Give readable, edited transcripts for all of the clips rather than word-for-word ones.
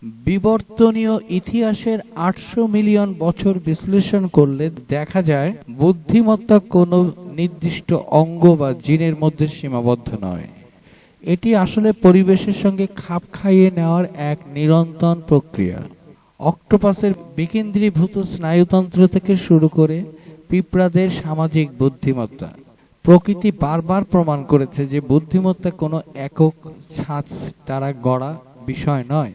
বিবর্তনীয় ইতিহাসের ৮০০ মিলিয়ন বছর বিশ্লেষণ করলে দেখা যায় বুদ্ধিমত্তা কোনো নির্দিষ্ট অঙ্গ বা জিনের মধ্যে সীমাবদ্ধ নয়। এটি আসলে পরিবেশের সঙ্গে খাপ খাইয়ে নেওয়ার এক নিরন্তর প্রক্রিয়া। অক্টোপাসের বিকেন্দ্রীভূত স্নায়ুতন্ত্র থেকে শুরু করে পিঁপড়াদের সামাজিক বুদ্ধিমত্তা, প্রকৃতি বারবার প্রমাণ করেছে যে বুদ্ধিমত্তা কোনো একক ছাঁচ দ্বারা গড়া বিষয় নয়।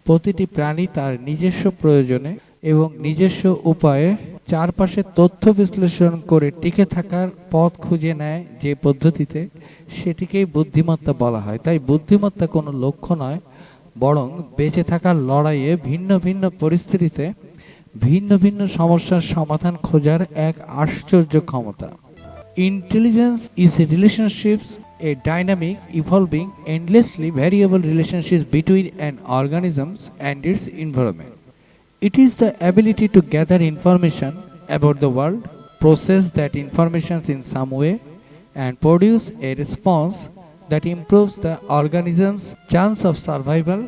প্রতিটি প্রাণী তার নিজস্ব প্রয়োজনে এবং নিজস্ব উপায়ে চারপাশে তথ্য বিশ্লেষণ করে টিকে থাকার পথ খুঁজে নেয় যে পদ্ধতিতে, সেটিকেই বুদ্ধিমত্তা বলা হয়। তাই বুদ্ধিমত্তা কোনো লক্ষ্য নয়, বরং বেঁচে থাকার লড়াইয়ে ভিন্ন ভিন্ন পরিস্থিতিতে ভিন্ন ভিন্ন সমস্যার সমাধান খোঁজার এক আশ্চর্য ক্ষমতা। Intelligence is a relationships, a dynamic, evolving, endlessly variable relationships between an organism and its environment. It is the ability to gather information about the world, process that information in some way, and produce a response that improves the organism's chance of survival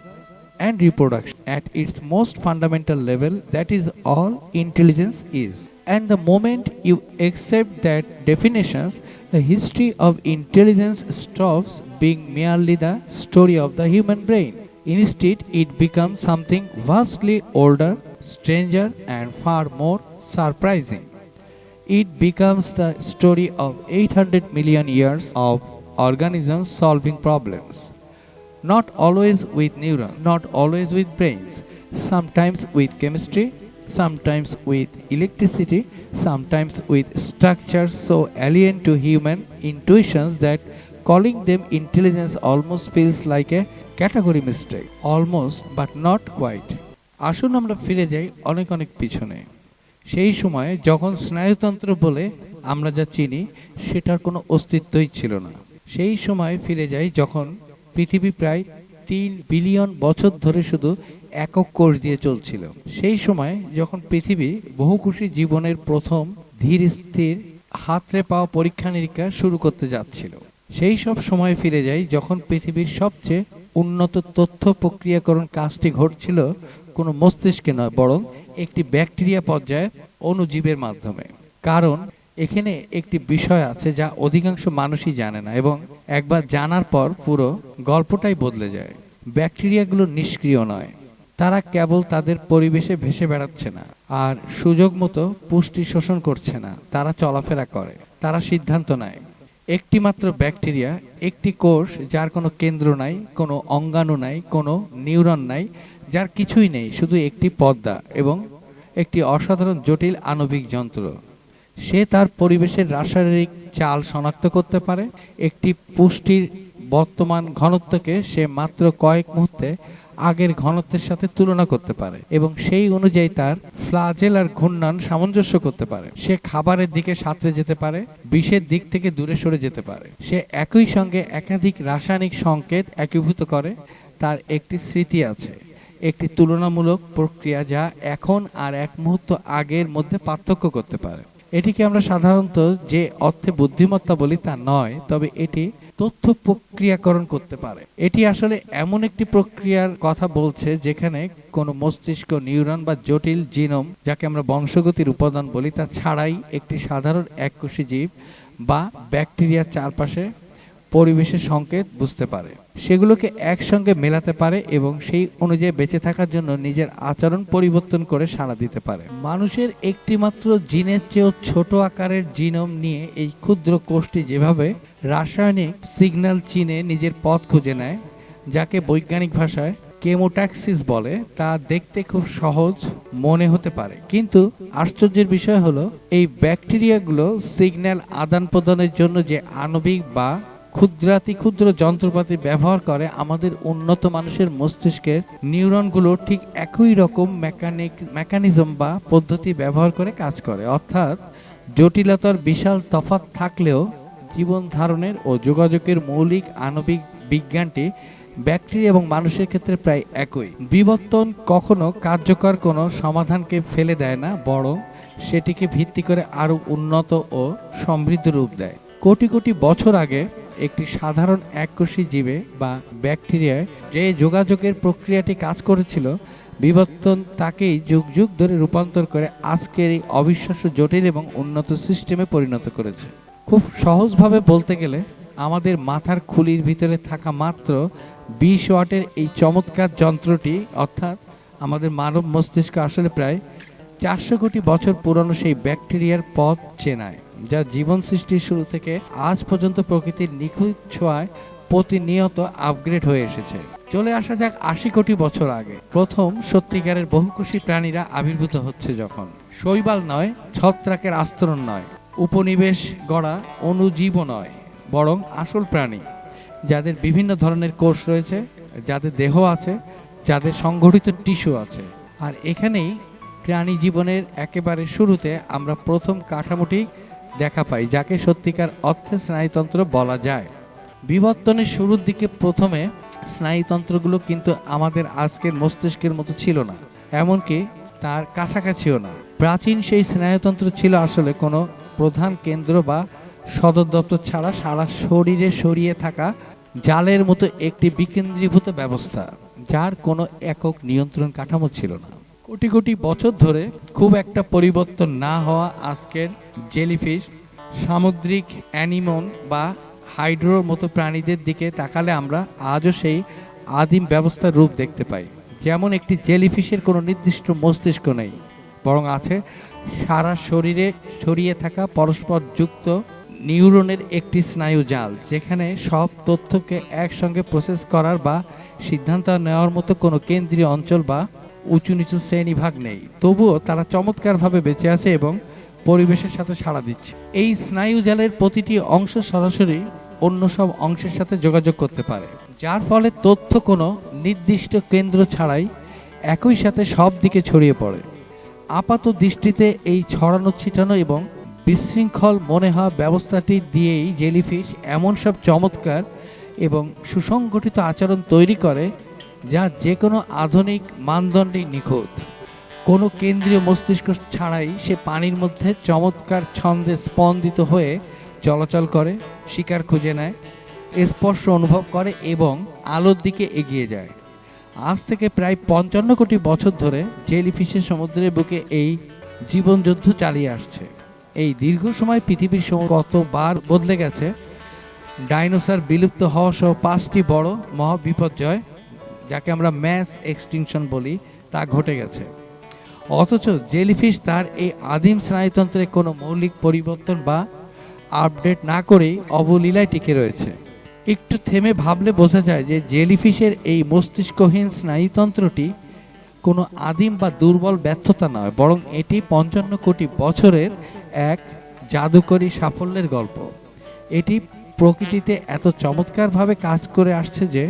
and reproduction. At its most fundamental level, that is all intelligence is. And the moment you accept that definitions, the history of intelligence stops being merely the story of the human brain. Instead, it becomes something vastly older, stranger, and far more surprising. It becomes the story of 800 million years of organisms solving problems. Not always with neurons, not always with brains, sometimes with chemistry, sometimes with electricity, sometimes with structures so alien to human intuitions that calling them intelligence almost feels like a category mistake. Almost, but not quite. আসুন আমরা ফিরে যাই অনেক অনেক পিছনে। সেই সময়ে যখন স্নায়ুতন্ত্র বলে আমরা যা চিনি সেটার কোনো অস্তিত্বই ছিল না। সেই সময় ফিরে যাই যখন পৃথিবী প্রায় ৩ বিলিয়ন বছর ধরে শুধু একক কোষ দিয়ে চলছিল। সেই সময় যখন পৃথিবী বহুকোষী জীবনের প্রথম ধীর স্থির হাতড়ে পাওয়া পরীক্ষা নিরীক্ষা শুরু করতে যাচ্ছিল। সেই সব সময় ফিরে যাই যখন পৃথিবীর সবচেয়ে উন্নত তথ্য প্রক্রিয়াকরণ কাজটি ঘটছিল কোনো মস্তিষ্কে নয়, বরং একটি ব্যাকটেরিয়া পর্যায়ে অণুজীবের মাধ্যমে। কারণ এখানে একটি বিষয় আছে যা অধিকাংশ মানুষই জানে না, এবং একবার জানার পর পুরো গল্পটাই বদলে যায়। ব্যাকটেরিয়াগুলো নিষ্ক্রিয় নয়, তারা কেবল তাদের পরিবেশে ভেসে বেড়াচ্ছে না আর সুযোগ মতো পুষ্টি শোষণ করছে না, তারা চলাফেরা করে, তারা সিদ্ধান্ত নেয়। একটি মাত্র ব্যাকটেরিয়া, একটি কোষ যার কোনো কেন্দ্র নাই, কোনো অঙ্গাণু নাই, কোনো নিউরন নাই, যার কিছুই নেই, শুধু একটি পর্দা এবং একটি অসাধারণ জটিল আণবিক যন্ত্র। সে তার পরিবেশের রাসায়নিক চাল শনাক্ত করতে পারে, একটি পুষ্টির বর্তমান ঘনত্বকে সে মাত্র কয়েক মুহূর্তে আগের ঘনত্বের সাথে তুলনা করতে পারে এবং সেই অনুযায়ী তার ফ্লাজেল আর ঘূর্ণন সামঞ্জস্য করতে পারে। সে খাবারের দিকে সাঁতরে যেতে পারে, বিষের দিক থেকে দূরে সরে যেতে পারে। সে একই সঙ্গে একাধিক রাসায়নিক সংকেত একীভূত করে। তার একটি স্মৃতি আছে, একটি তুলনামূলক প্রক্রিয়া যা এখন আর এক মুহূর্ত আগের মধ্যে পার্থক্য করতে পারে। এটিকে আমরা সাধারণত যে অর্থে বুদ্ধিমত্তা বলি তা নয়, তবে এটি তথ্য প্রক্রিয়াকরণ করতে পারে। এটি আসলে এমন একটি প্রক্রিয়ার কথা বলছে যেখানে কোনো মস্তিষ্ক, নিউরন বা জটিল জিনোম, যাকে আমরা বংশগতির উপাদান বলি, তা ছাড়াই একটি সাধারণ এককোষী জীব বা ব্যাকটেরিয়ার চারপাশে পরিবেশের সংকেত বুঝতে পারে, সেগুলোকে একসঙ্গে মেলাতে পারে এবং সেই অনুযায়ী বেঁচে থাকার জন্য নিজের আচরণ পরিবর্তন করে সাড়া দিতে পারে। মানুষের একটিমাত্র জিনের চেয়েও ছোট আকারের জিনোম নিয়ে এই ক্ষুদ্র কোষটি যেভাবে রাসায়নিক সিগন্যাল চিনে নিজের পথ খুঁজে নেয়, যাকে বৈজ্ঞানিক ভাষায় কেমোট্যাক্সিস বলে, তা দেখতে খুব সহজ মনে হতে পারে, কিন্তু আশ্চর্যের বিষয় হলো এই ব্যাকটেরিয়াগুলো সিগন্যাল আদান প্রদানের জন্য যে আণবিক বা ক্ষুদ্রাতি ক্ষুদ্র যন্ত্রপাতি ব্যবহার করে, আমাদের উন্নত মানুষের মস্তিষ্কের নিউরনগুলো ঠিক একই রকম মেকানিজম বা পদ্ধতি ব্যবহার করে কাজ করে। অর্থাৎ জটিলতার বিশাল তফাৎ থাকলেও জীবন ধারণের ও যোগাযোগের মৌলিক আণবিক বিজ্ঞানটি ব্যাকটেরিয়া এবং মানুষের ক্ষেত্রে প্রায় একই। বিবর্তন কখনো কার্যকর কোনো সমাধানকে ফেলে দেয় না, বরং সেটিকে ভিত্তি করে আরো উন্নত ও সমৃদ্ধ রূপ দেয়। কোটি কোটি বছর আগে একটি সাধারণ এককোষী জীবে বা ব্যাকটেরিয়ায় যে যোগাযোগের প্রক্রিয়াটি কাজ করেছিল, বিবর্তন তাকেই যুগ যুগ ধরে রূপান্তর করে আজকের এই অবিশ্বাস্য জটিল এবং উন্নত সিস্টেমে পরিণত করেছে। খুব সহজভাবে বলতে গেলে আমাদের মাথার খুলির ভিতরে থাকা মাত্র 20 ওয়াটের এই চমৎকার যন্ত্রটি, অর্থাৎ আমাদের মানব মস্তিষ্ক আসলে প্রায় 400 কোটি বছর পুরনো সেই ব্যাকটেরিয়ার পথ চেনায়, যা জীবন সৃষ্টির শুরু থেকে আজ পর্যন্ত প্রকৃতির নিখুঁত ছোঁয়ায় প্রতিনিয়ত আপগ্রেড হয়ে এসেছে। চলে আসা যাক 80 কোটি বছর আগে প্রথম সত্যিকারের বহুকোষী প্রাণীরা আবির্ভূত হচ্ছে যখন। শৈবাল নয়, ছত্রাকের আস্তরণ নয়, উপনিবেশ গড়া অণুজীবও নয়, বরং আসল প্রাণী যাদের বিভিন্ন ধরনের কোষ রয়েছে, যাদের দেহ আছে, যাদের সংগঠিত টিস্যু আছে। আর এখানেই প্রাণী জীবনের একেবারে শুরুতে আমরা প্রথম কাঠামোটি দেখা পাই, যাকে সত্যিকার অর্থে স্নায়ুতন্ত্র বলা যায়। বিবর্তনের শুরুর দিকে প্রথমে স্নায়ুতন্ত্রগুলো কিন্তু আমাদের আজকের মস্তিষ্কের মতো ছিল না, এমনকি তার কাছাকাছিও না। প্রাচীন সেই স্নায়ুতন্ত্র ছিল আসলে কোনো প্রধান কেন্দ্র বা সদর দপ্তর ছাড়া সারা শরীরে ছড়িয়ে থাকা জালের মতো একটি বিকেন্দ্রীভূত ব্যবস্থা, যার কোনো একক নিয়ন্ত্রণ কাঠামো ছিল না। কোটি কোটি বছর ধরে খুব একটা পরিবর্তন না হওয়া আজকের জেলিফিশ, সামুদ্রিক অ্যানিমন বা হাইড্রোর মতো প্রাণীদের দিকে তাকালে আমরা আজও সেই আদিম ব্যবস্থার রূপ দেখতে পাই। যেমন একটি জেলিফিশের কোনো নির্দিষ্ট মস্তিষ্ক নেই, বরং আছে সারা শরীরে ছড়িয়ে থাকা পরস্পর যুক্ত নিউরনের একটি স্নায়ু জাল, যেখানে সব তথ্যকে একসঙ্গে প্রসেস করার বা সিদ্ধান্ত নেওয়ার মতো কোনো কেন্দ্রীয় অঞ্চল বা উঁচু নিচু শ্রেণীভাগ নেই। তবুও তারা চমৎকারভাবে বেঁচে আছে এবং পরিবেশের সাথে সাড়া দিচ্ছে। এই স্নায়ু জালের প্রতিটি অংশ সরাসরি অন্য সব অংশের সাথে যোগাযোগ করতে পারে, যার ফলে তথ্য কোনো নির্দিষ্ট কেন্দ্র ছাড়াই একই সাথে সব দিকে ছড়িয়ে পড়ে। আপাত দৃষ্টিতে এই ছড়ানো ছিটানো এবং বিশৃঙ্খল মনে হওয়া ব্যবস্থাটি দিয়েই জেলিফিশ এমন সব চমৎকার এবং সুসংগঠিত আচরণ তৈরি করে, যা যে কোনো আধুনিক মানদণ্ডেই নিখুঁত। কোনো কেন্দ্রীয় মস্তিষ্ক ছাড়াই সে পানির মধ্যে চমৎকার ছন্দে স্পন্দিত হয়ে চলাচল করে, শিকার খুঁজে নেয়, স্পর্শ অনুভব করে এবং আলোর দিকে এগিয়ে যায়। আজ থেকে প্রায় 55 কোটি বছর ধরে জেলিফিশের সমুদ্রের বুকে এই জীবনযুদ্ধ চালিয়ে আসছে। এই দীর্ঘ সময় পৃথিবীর কতবার বদলে গেছে। ডাইনোসর বিলুপ্ত হওয়া সহ 5টি বড় মহাবিপর্যয়, যাকে আমরা ম্যাস এক্সটিংশন বলি, তা ঘটে গেছে। অথচ জেলিফিশ তার এই আদিম স্নায়ুতন্ত্রে কোনো মৌলিক পরিবর্তন বা আপডেট না করেই অবলীলায় টিকে রয়েছে। একটু থেমে ভাবলে বোঝা যায় যে জেলিফিশের এই মস্তিষ্কহীন স্নায়ুতন্ত্রটি কোনো আদিম বা দুর্বল ব্যর্থতা নয়, বরং এটি 55 কোটি বছরের এক জাদুকরী সাফল্যের গল্প। এটি প্রকৃতিতে এত চমৎকারভাবে কাজ করে আসছে যে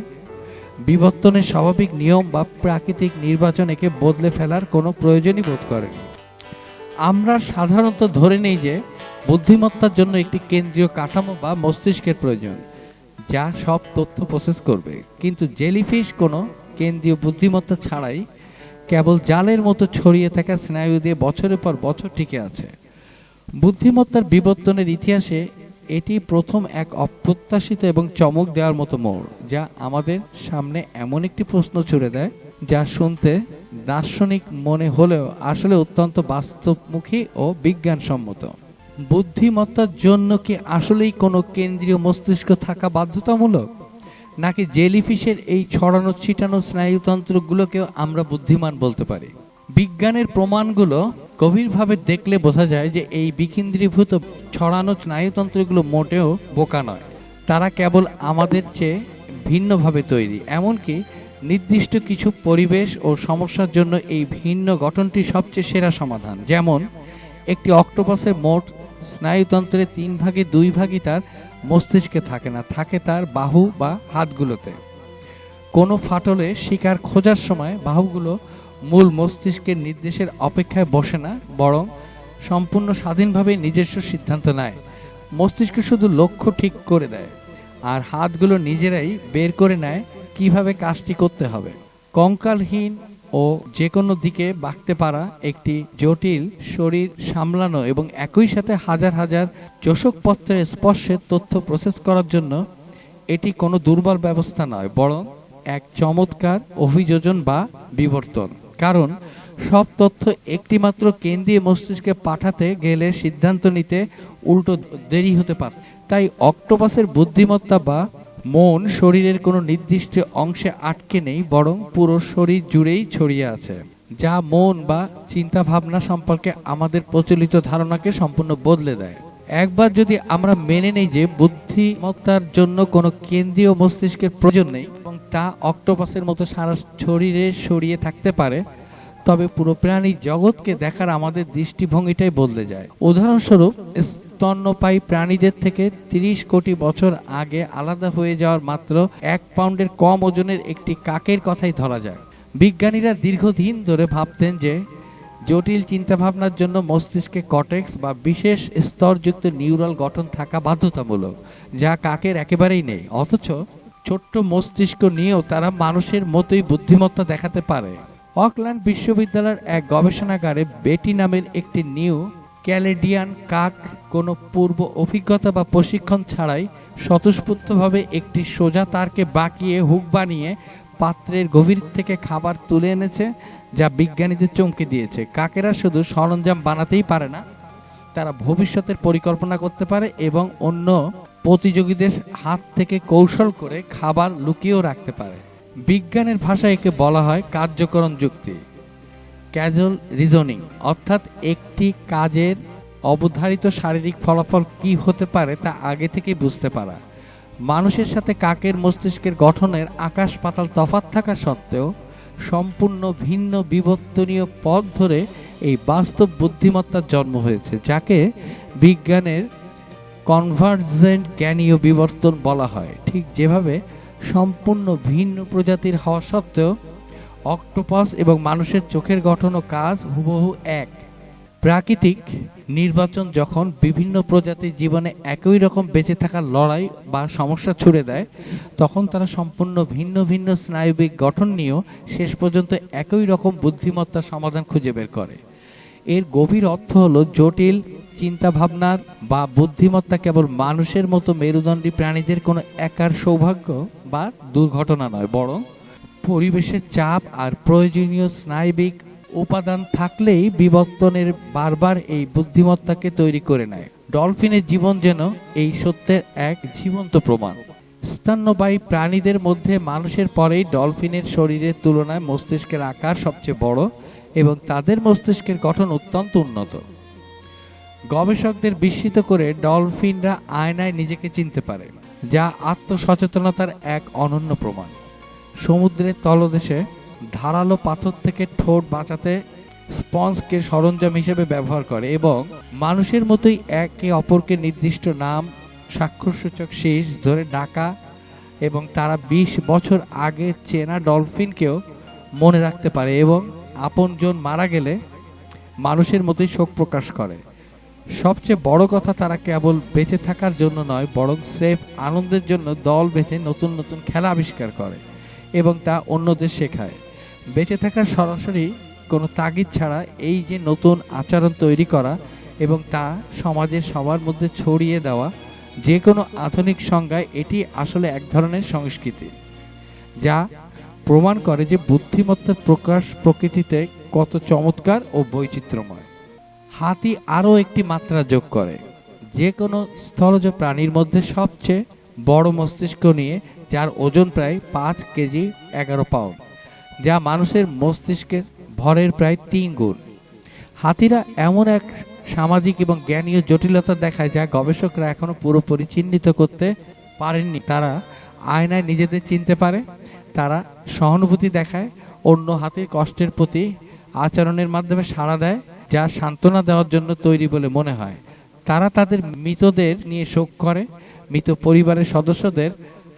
বিবর্তনের স্বাভাবিক নিয়ম বা প্রাকৃতিক নির্বাচন একে বদলে ফেলার কোনো প্রয়োজনই বোধ করেনি। আমরা সাধারণত ধরে নেই যে বুদ্ধিমত্তার জন্য একটি কেন্দ্রীয় কাঠামো বা মস্তিষ্কের প্রয়োজন, যা সব তথ্য প্রসেস করবে। কিন্তু জেলিফিশ কোনো কেন্দ্রীয় বুদ্ধিমত্তা ছাড়াই কেবল জালের মতো ছড়িয়ে থাকা স্নায়ু দিয়ে বছরের পর বছর টিকে আছে। বুদ্ধিমত্তার বিবর্তনের ইতিহাসে এটি প্রথম এক অপ্রত্যাশিত এবং চমক দেওয়ার মতো মোড়, যা আমাদের সামনে এমন একটি প্রশ্ন ছুড়ে দেয় যা শুনতে দার্শনিক মনে হলেও আসলে অত্যন্ত বাস্তবমুখী ও বিজ্ঞানসম্মত। বুদ্ধিমত্তার জন্য কি আসলেই কোনো কেন্দ্রীয় মস্তিষ্ক থাকা বাধ্যতামূলক, নাকি জেলিফিশের এই ছড়ানো ছিটানো স্নায়ুতন্ত্রগুলোকেও আমরা বুদ্ধিমান বলতে পারি? বিজ্ঞানের প্রমাণগুলো গভীরভাবে দেখলে বোঝা যায় যে এই বিকেন্দ্রীভূত ছড়ানো স্নায়ুতন্ত্রগুলো মোটেও বোকা নয়। তারা কেবল আমাদের চেয়ে ভিন্নভাবে তৈরি, এমনকি নির্দিষ্ট কিছু পরিবেশ ও সমস্যার জন্য এই ভিন্ন গঠনটি সবচেয়ে সেরা সমাধান। যেমন একটি অক্টোপাসের মোট স্নায়ুতন্ত্রের 3 ভাগে 2 ভাগই তার মস্তিষ্কে থাকে না, থাকে তার বাহু বা হাতগুলোতে। কোনো ফাটলে শিকার খোঁজার সময় বাহুগুলো মূল মস্তিষ্কের নির্দেশের অপেক্ষায় বসে না, বরং সম্পূর্ণ স্বাধীনভাবে নিজস্ব সিদ্ধান্ত নেয়। মস্তিষ্ক শুধু লক্ষ্য ঠিক করে দেয়, আর হাতগুলো নিজেরাই বের করে নেয় কিভাবে কাজটি করতে হবে। কঙ্কালহীন ও যে কোনো দিকে বাঁকতে পারা একটি জটিল শরীর সামলানো এবং একই সাথে হাজার হাজার চোষকপত্রের স্পর্শের তথ্য প্রসেস করার জন্য এটি কোনো দুর্বল ব্যবস্থা নয়, বরং এক চমৎকার অভিযোজন বা বিবর্তন। কারণ সব তথ্য একটিমাত্র কেন্দ্রীয় মস্তিষ্কে পাঠাতে গেলে সিদ্ধান্ত নিতে উল্টো দেরি হতে পারে। তাই অক্টোপাসের বুদ্ধিমত্তা বা মন শরীরের কোনো নির্দিষ্ট অংশে আটকে নেই, বরং পুরো শরীর জুড়েই ছড়িয়ে আছে, যা মন বা চিন্তা ভাবনা সম্পর্কে আমাদের প্রচলিত ধারণাকে সম্পূর্ণ বদলে দেয়। একবার যদি আমরা মেনে নেই যে বুদ্ধিমত্তার জন্য কোনো কেন্দ্রীয় মস্তিষ্কের প্রয়োজন নেই এবং তা অক্টোপাসের মতো সারা শরীরে ছড়িয়ে থাকতে পারে, তবে পুরো প্রাণী জগৎকে দেখার আমাদের দৃষ্টিভঙ্গিটাই বদলে যায়। উদাহরণস্বরূপ, স্তন্যপায়ী প্রাণীদের থেকে 30 কোটি বছর আগে আলাদা হয়ে যাওয়ার মাত্র 1 পাউন্ডের কম ওজনের একটি কাকের কথাই ধরা যায়। বিজ্ঞানীরা দীর্ঘদিন ধরে ভাবতেন যে জটিল চিন্তাভাবনার জন্য মস্তিষ্কে কর্টেক্স বা বিশেষ স্তরযুক্ত নিউরাল গঠন থাকা বাধ্যতামূলক, যা কাকের একেবারেই নেই। অথচ ছোট্ট মস্তিষ্ক নিয়েও তারা মানুষের মতোই বুদ্ধিমত্তা দেখাতে পারে। অকল্যান্ড বিশ্ববিদ্যালয়ের এক গবেষণাগারে বেটি নামের একটি নিউ ক্যালেডিয়ান কাক কোনো পূর্ব অভিজ্ঞতা বা প্রশিক্ষণ ছাড়াই স্বতঃস্ফূর্তভাবে একটি সোজা তারকে বাঁকিয়ে হুক বানিয়ে পাত্রের গভীর থেকে খাবার তুলে এনেছে, যা বিজ্ঞানীদের চমকে দিয়েছে। কাকেরা শুধু সরঞ্জাম বানাতেই পারে না, তারা ভবিষ্যতের পরিকল্পনা করতে পারে এবং অন্য প্রতিযোগীদের হাত থেকে কৌশল করে খাবার লুকিয়েও রাখতে পারে। বিজ্ঞানের ভাষায় একে বলা হয় কার্যকরণ যুক্তি, ক্যাজুয়াল রিজনিং, অর্থাৎ একটি কাজের অবধারিত শারীরিক ফলাফল কি হতে পারে তা আগে থেকেই বুঝতে পারা। মানুষের সাথে কাকের মস্তিষ্কের গঠনের আকাশ পাতাল তফাৎ থাকা সত্ত্বেও সম্পূর্ণ ভিন্ন বিবর্তনীয় পথ ধরে এই বাস্তব বুদ্ধিমত্তার জন্ম হয়েছে, যাকে বিজ্ঞানের কনভার্জেন্ট জ্ঞানীয় বিবর্তন বলা হয়। ঠিক যেভাবে সম্পূর্ণ ভিন্ন প্রজাতির হওয়া সত্ত্বেও অক্টোপাস এবং মানুষের চোখের গঠন ও কাজ হুবহু এক। প্রাকৃতিক নির্বাচন যখন বিভিন্ন প্রজাতির জীবনে একই রকম বেঁচে থাকার লড়াই বা সমস্যা ছুড়ে দেয়, তখন তারা সম্পূর্ণ ভিন্ন ভিন্ন স্নায়বিক গঠন নিয়েও শেষ পর্যন্ত একই রকম বুদ্ধিমত্তার সমাধান খুঁজে বের করে। এর গভীর অর্থ হলো জটিল চিন্তাভাবনার বা বুদ্ধিমত্তা কেবল মানুষের মতো মেরুদণ্ডী প্রাণীদের কোনো একার সৌভাগ্য বা দুর্ঘটনা নয়, বরং পরিবেশের চাপ আর প্রয়োজনীয় স্নায়বিক উপাদান থাকলেই বিবর্তনের বারবার এই বুদ্ধিমত্তাকে তৈরি করে নেয়। ডলফিনের জীবন যেন এই সত্যের এক জীবন্ত প্রমাণ। স্তন্যপায়ী প্রাণীদের মধ্যে মানুষের পরেই ডলফিনের শরীরের তুলনায় মস্তিষ্কের আকার সবচেয়ে বড় এবং তাদের মস্তিষ্কের গঠন অত্যন্ত উন্নত। গবেষকদের বিস্মিত করে ডলফিনরা আয়নায় নিজেকে চিনতে পারে, যা আত্মসচেতনতার এক অনন্য প্রমাণ। সমুদ্রের তলদেশে ধারালো পাথর থেকে ঠোঁট বাঁচাতে স্পঞ্জকে সরঞ্জাম হিসেবে ব্যবহার করে এবং মানুষের মতোই একে অপরকে নির্দিষ্ট নাম, স্বাক্ষরসূচক শীষ ধরে ডাকা এবং তারা 20 বছর আগে চেনা ডলফিনকেও মনে রাখতে পারে এবং আপনজন মারা গেলে মানুষের মতোই শোক প্রকাশ করে। সবচেয়ে বড় কথা, তারা কেবল বেঁচে থাকার জন্য নয়, বরং স্রেফ আনন্দের জন্য দল বেঁধে নতুন নতুন খেলা আবিষ্কার করে এবং তা অন্যদের শেখায়। বেঁচে থাকার সরাসরি কোনো তাগিদ ছাড়া এই যে নতুন আচরণ তৈরি করা এবং তা সমাজের সবার মধ্যে ছড়িয়ে দেওয়া, যে কোনো আধুনিক সংজ্ঞায় এটি আসলে এক ধরনের সংস্কৃতি, যা প্রমাণ করে যে বুদ্ধিমত্তার প্রকাশ প্রকৃতিতে কত চমৎকার ও বৈচিত্র্যময়। হাতি আরও একটি মাত্রা যোগ করে, যে কোনো স্থলজ প্রাণীর মধ্যে সবচেয়ে বড় মস্তিষ্ক নিয়ে, যার ওজন প্রায় 5 কেজি 11 পাউন্ড, যা মানুষের মস্তিষ্কের ভরের প্রায় 3 গুণ। হাতিরা এমন এক সামাজিক এবং জ্ঞানীয় জটিলতা দেখায় যা গবেষকরা এখনো পুরোপুরি চিহ্নিত করতে পারেননি। তারা আয়নায় নিজেদের চিনতে পারে, তারা সহানুভূতি দেখায়, অন্য হাতির কষ্টের প্রতি আচরণের মাধ্যমে সাড়া দেয়, যা সান্ত্বনা দেওয়ার জন্য তৈরি বলে মনে হয়। তারা তাদের মৃতদের নিয়ে শোক করে, মৃত পরিবারের সদস্যদের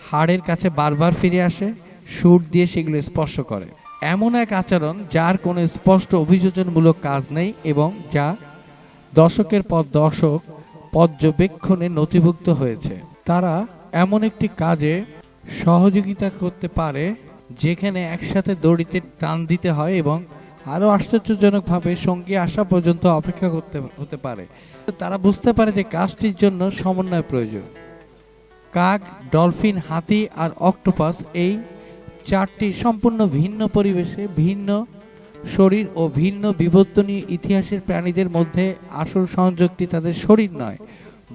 হাড়ের কাছে বারবার ফিরে আসে, সুর দিয়ে সেগুলো স্পর্শ করে। এমন এক আচরণ যার কোনো স্পষ্ট অভিযোজনমূলক কাজ নেই এবং যা দশকের পর দশক পর্যবেক্ষণে নথিভুক্ত হয়েছে। তারা এমন একটি কাজে সহযোগিতা করতে পারে যেখানে একসাথে দড়িতে টান দিতে হয় এবং আরো আশ্চর্যজনকভাবে সঙ্গী আসা পর্যন্ত অপেক্ষা করতে হতে পারে। তারা বুঝতে পারে যে কাজটির জন্য সমন্বয় প্রয়োজন। কাক, ডলফিন, হাতি আর অক্টোপাস এই চারটি সম্পূর্ণ ভিন্ন পরিবেশে, ভিন্ন শরীর ও ভিন্ন বিবর্তনীয় ইতিহাসের প্রাণীদের মধ্যে আসল সংযোগটি তাদের শরীর নয়,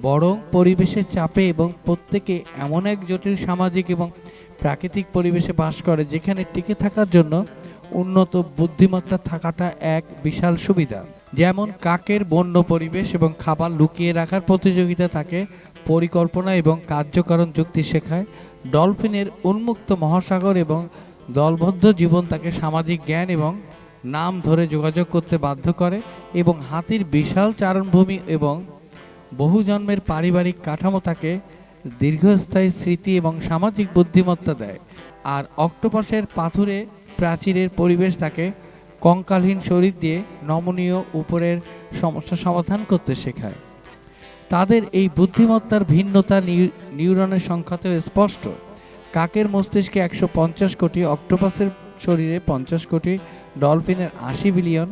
বরং পরিবেশের চাপে, এবং প্রত্যেকে এমন এক জটিল সামাজিক এবং প্রাকৃতিক পরিবেশে বাস করে যেখানে টিকে থাকার জন্য উন্নত বুদ্ধিমত্তা থাকাটা এক বিশাল সুবিধা। যেমন কাকের বন্য পরিবেশ এবং খাবার লুকিয়ে রাখার প্রতিযোগিতা তাকে পরিকল্পনা এবং কার্যকারণ যুক্তি শেখায়। ডলফিনের উন্মুক্ত মহাসাগর এবং দলবদ্ধ জীবন তাকে সামাজিক জ্ঞান এবং নাম ধরে যোগাযোগ করতে বাধ্য করে, এবং হাতির বিশাল চারণভূমি এবং বহু জন্মের পারিবারিক কাঠামো তাকে দীর্ঘস্থায়ী স্মৃতি এবং সামাজিক বুদ্ধিমত্তা দেয়। আর অক্টোপাসের পাথুরে প্রাচীরের পরিবেশ তাকে কঙ্কালহীন শরীর দিয়ে নমনীয় উপরের সমস্যা সমাধান করতে শেখায়। তাদের এই বুদ্ধিমত্তার ভিন্নতা নিউরনের সংখ্যাতেও স্পষ্ট। কাকের মস্তিষ্কে 150 কোটি, অক্টোপাসের শরীরে 50 কোটি, ডলফিনের 80 বিলিয়ন,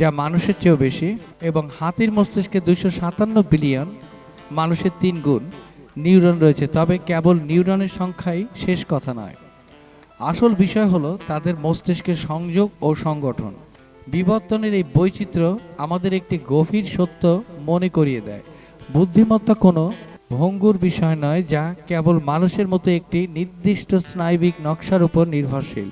যা মানুষের চেয়েও বেশি, এবং হাতির মস্তিষ্কে 257 বিলিয়ন, মানুষের 3 গুণ নিউরন রয়েছে। তবে কেবল নিউরনের সংখ্যাই শেষ কথা নয়, আসল বিষয় হলো তাদের মস্তিষ্কের সংযোগ ও সংগঠন। বিবর্তনের এই বৈচিত্র্য আমাদের একটি গভীর সত্য মনে করিয়ে দেয়: বুদ্ধিমত্তা কোনো ভঙ্গুর বিষয় নয় যা কেবল মানুষের মতো একটি নির্দিষ্ট স্নায়বিক নকশার উপর নির্ভরশীল।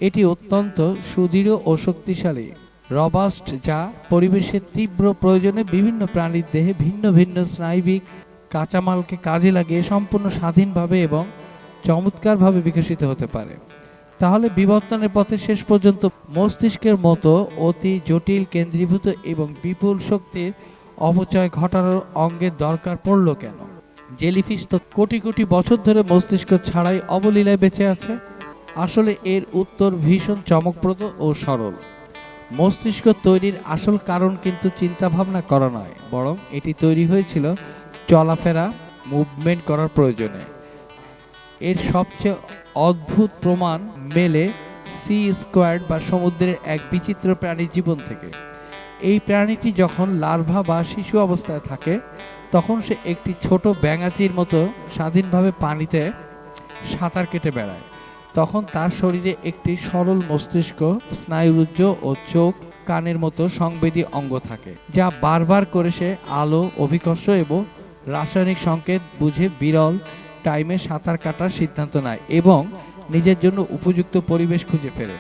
এটি অত্যন্ত সুদৃঢ় ও শক্তিশালী, রবাস্ট, যা পরিবেশের তীব্র প্রয়োজনে বিভিন্ন প্রাণীর দেহে ভিন্ন ভিন্ন স্নায়বিক কাঁচামালকে কাজে লাগিয়ে সম্পূর্ণ স্বাধীনভাবে এবং চমৎকারভাবে বিকশিত হতে পারে। তাহলে বিবর্তনের পথে শেষ পর্যন্ত মস্তিষ্কের মতো অতি জটিল, কেন্দ্রীভূত এবং বিপুল শক্তির অপচয় ঘটানোর অঙ্গের দরকার পড়ল কেন? জেলিফিশ তো কোটি কোটি বছর ধরে মস্তিষ্ক ছাড়াই অবলীলায় বেঁচে আছে। আসলে এর উত্তর ভীষণ চমকপ্রদ ও সরল। মস্তিষ্ক তৈরির আসল কারণ কিন্তু চিন্তা ভাবনা করা নয়, বরং এটি তৈরি হয়েছিল চলাফেরা, মুভমেন্ট করার প্রয়োজনে। এর সবচেয়ে অদ্ভুত প্রমাণ মেলে সি স্কোয়ার্ড বা সমুদ্রের এক বিচিত্র প্রাণীর জীবন থেকে। এই প্রাণীটি যখন লার্ভা বা শিশু অবস্থায় থাকে তখন সে একটি ছোট ব্যাঙাচির মতো স্বাধীনভাবে পানিতে সাঁতার কেটে বেড়ায়। তখন তার শরীরে একটি সরল মস্তিষ্ক, স্নায়ুরজ্জ ও চোখ, কানের মতো সংবেদী অঙ্গ থাকে, যা বারবার করে সে আলো, অভিকর্ষ এবং রাসায়নিক সংকেত বুঝে বিরল টাইমে সাঁতার কাটার সিদ্ধান্ত নেয় এবং নিজের জন্য উপযুক্ত পরিবেশ খুঁজে ফেরে।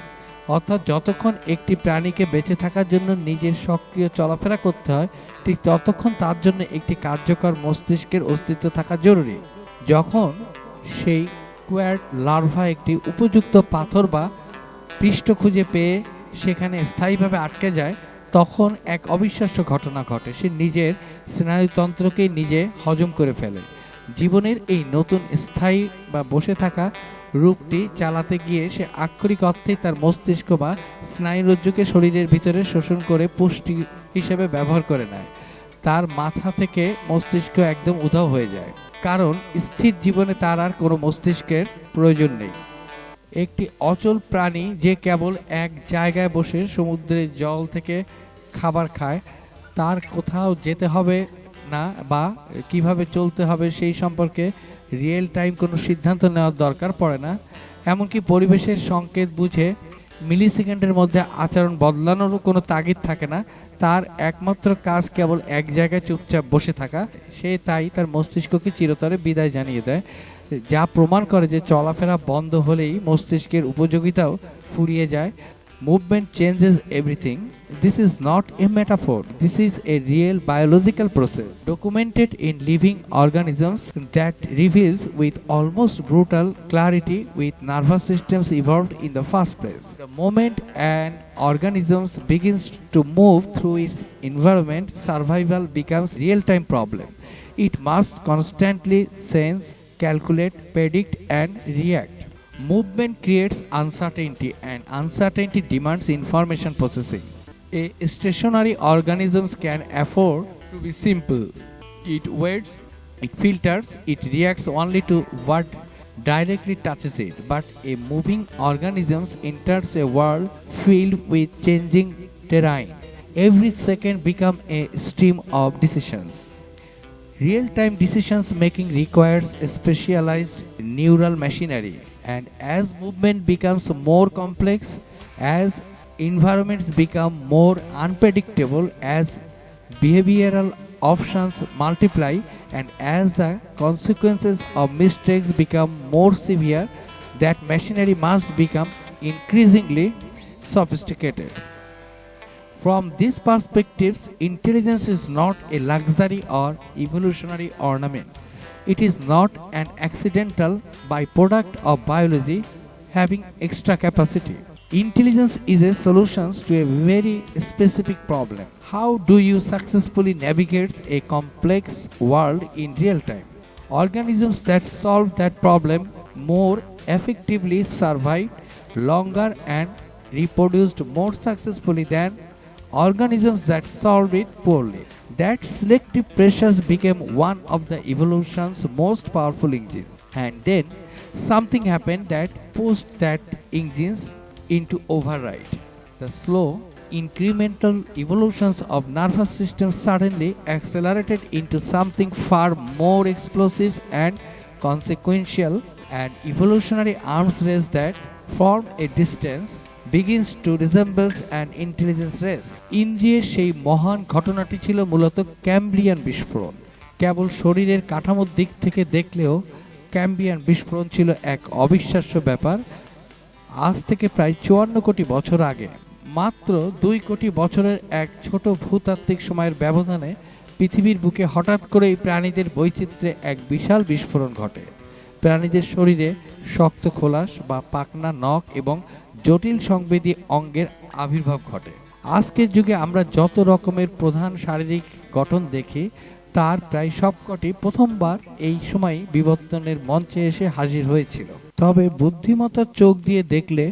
অর্থাৎ যতক্ষণ একটি প্রাণীকে বেঁচে থাকার জন্য নিজের সক্রিয় চলাফেরা করতে হয়, ঠিক ততক্ষণ তার জন্য একটি কার্যকর মস্তিষ্কের অস্তিত্ব থাকা জরুরি। যখন সেই স্কোয়ার্ড লার্ভা একটি উপযুক্ত পাথর বা পৃষ্ঠ খুঁজে পেয়ে সেখানে স্থায়ীভাবে আটকে যায়, তখন এক অবিশ্বাস্য ঘটনা ঘটে। সে নিজের স্নায়ুতন্ত্রকে নিজে হজম করে ফেলে। জীবনের এই নতুন স্থায়ী বা বসে থাকা রূপটি চালাতে গিয়ে সে আক্ষরিক অর্থেই তার মস্তিষ্ক বা স্নায়ুরজ্জুকে শরীরের ভিতরে শোষণ করে পুষ্টি হিসেবে ব্যবহার করে নেয়। তার মাথা থেকে মস্তিষ্ক একদম উধাও হয়ে যায়, কারণ স্থির জীবনে তার আর কোনো মস্তিষ্কের প্রয়োজন নেই। একটি অচল প্রাণী যে কেবল এক জায়গায় বসে সমুদ্রের জল থেকে খাবার খায়, তার কোথাও যেতে হবে না বা কিভাবে চলতে হবে সেই সম্পর্কে রিয়েল টাইম কোনো সিদ্ধান্ত নেওয়ার দরকার পড়ে না। এমনকি পরিবেশের সংকেত বুঝে মিলি সেকেন্ডের মধ্যে আচরণ বদলানোরও কোনো তাগিদ থাকে না। তার একমাত্র কাজ কেবল এক জায়গায় চুপচাপ বসে থাকা। সে তাই তার মস্তিষ্ককে চিরতরে বিদায় জানিয়ে দেয়, যা প্রমাণ করে যে চলাফেরা বন্ধ হলেই মস্তিষ্কের উপযোগিতাও ফুরিয়ে যায়। Movement changes everything. This is not a metaphor. This is a real biological process documented in living organisms that reveals with almost brutal clarity with nervous systems evolved in the first place. The moment an organism begins to move through its environment, survival becomes a real-time problem. It must constantly sense, calculate, predict, and react. Movement creates uncertainty, and uncertainty demands information processing. A stationary organism can afford to be simple. It waits, it filters, it reacts only to what directly touches it. But a moving organism enters a world filled with changing terrain. Every second becomes a stream of decisions. Real-time decisions making requires a specialized neural machinery, and as movement becomes more complex, as environments become more unpredictable, as behavioral options multiply, and as the consequences of mistakes become more severe, that machinery must become increasingly sophisticated. From these perspectives, intelligence is not a luxury or evolutionary ornament. It is not an accidental byproduct of biology having extra capacity. Intelligence is a solution to a very specific problem. How do you successfully navigate a complex world in real time? Organisms that solve that problem more effectively survived longer and reproduced more successfully than organisms that solved it poorly. That selective pressures became one of the evolution's most powerful engines. And then something happened that pushed that engines into override. The slow, incremental evolutions of nervous systems suddenly accelerated into something far more explosive and consequential, an evolutionary arms race that, from a distance, begins to resemble an intelligence race. ইন্দ্রিয়ের সেই মহান ঘটনাটি ছিল মূলত Cambrian বিস্ফোরণ। কেবল শরীরের কাঠামোর দিক থেকে দেখলেও ক্যাম্ব্রিয়ান বিস্ফোরণ ছিল এক অবিশ্বাস্য ব্যাপার। আজ থেকে প্রায় 54 কোটি বছর আগে, মাত্র 2 কোটি বছরের এক ছোট ভূতাত্ত্বিক সময়ের ব্যবধানে পৃথিবীর বুকে হঠাৎ করেই প্রাণীদের বৈচিত্র্যে এক বিশাল বিস্ফোরণ ঘটে। প্রাণীদের শরীরে শক্ত খোলস বা পাখনা, নখ এবং জটিল সংবেদী অঙ্গের আবির্ভাব ঘটে। আজকের যুগে আমরা যত রকমের প্রধান শারীরিক গঠন দেখি, তার প্রায় সবকটি প্রথমবার এই সময় বিবর্তনের মঞ্চে এসে হাজির হয়েছিল। তবে বুদ্ধিমত্তার চোখ দিয়ে দেখলে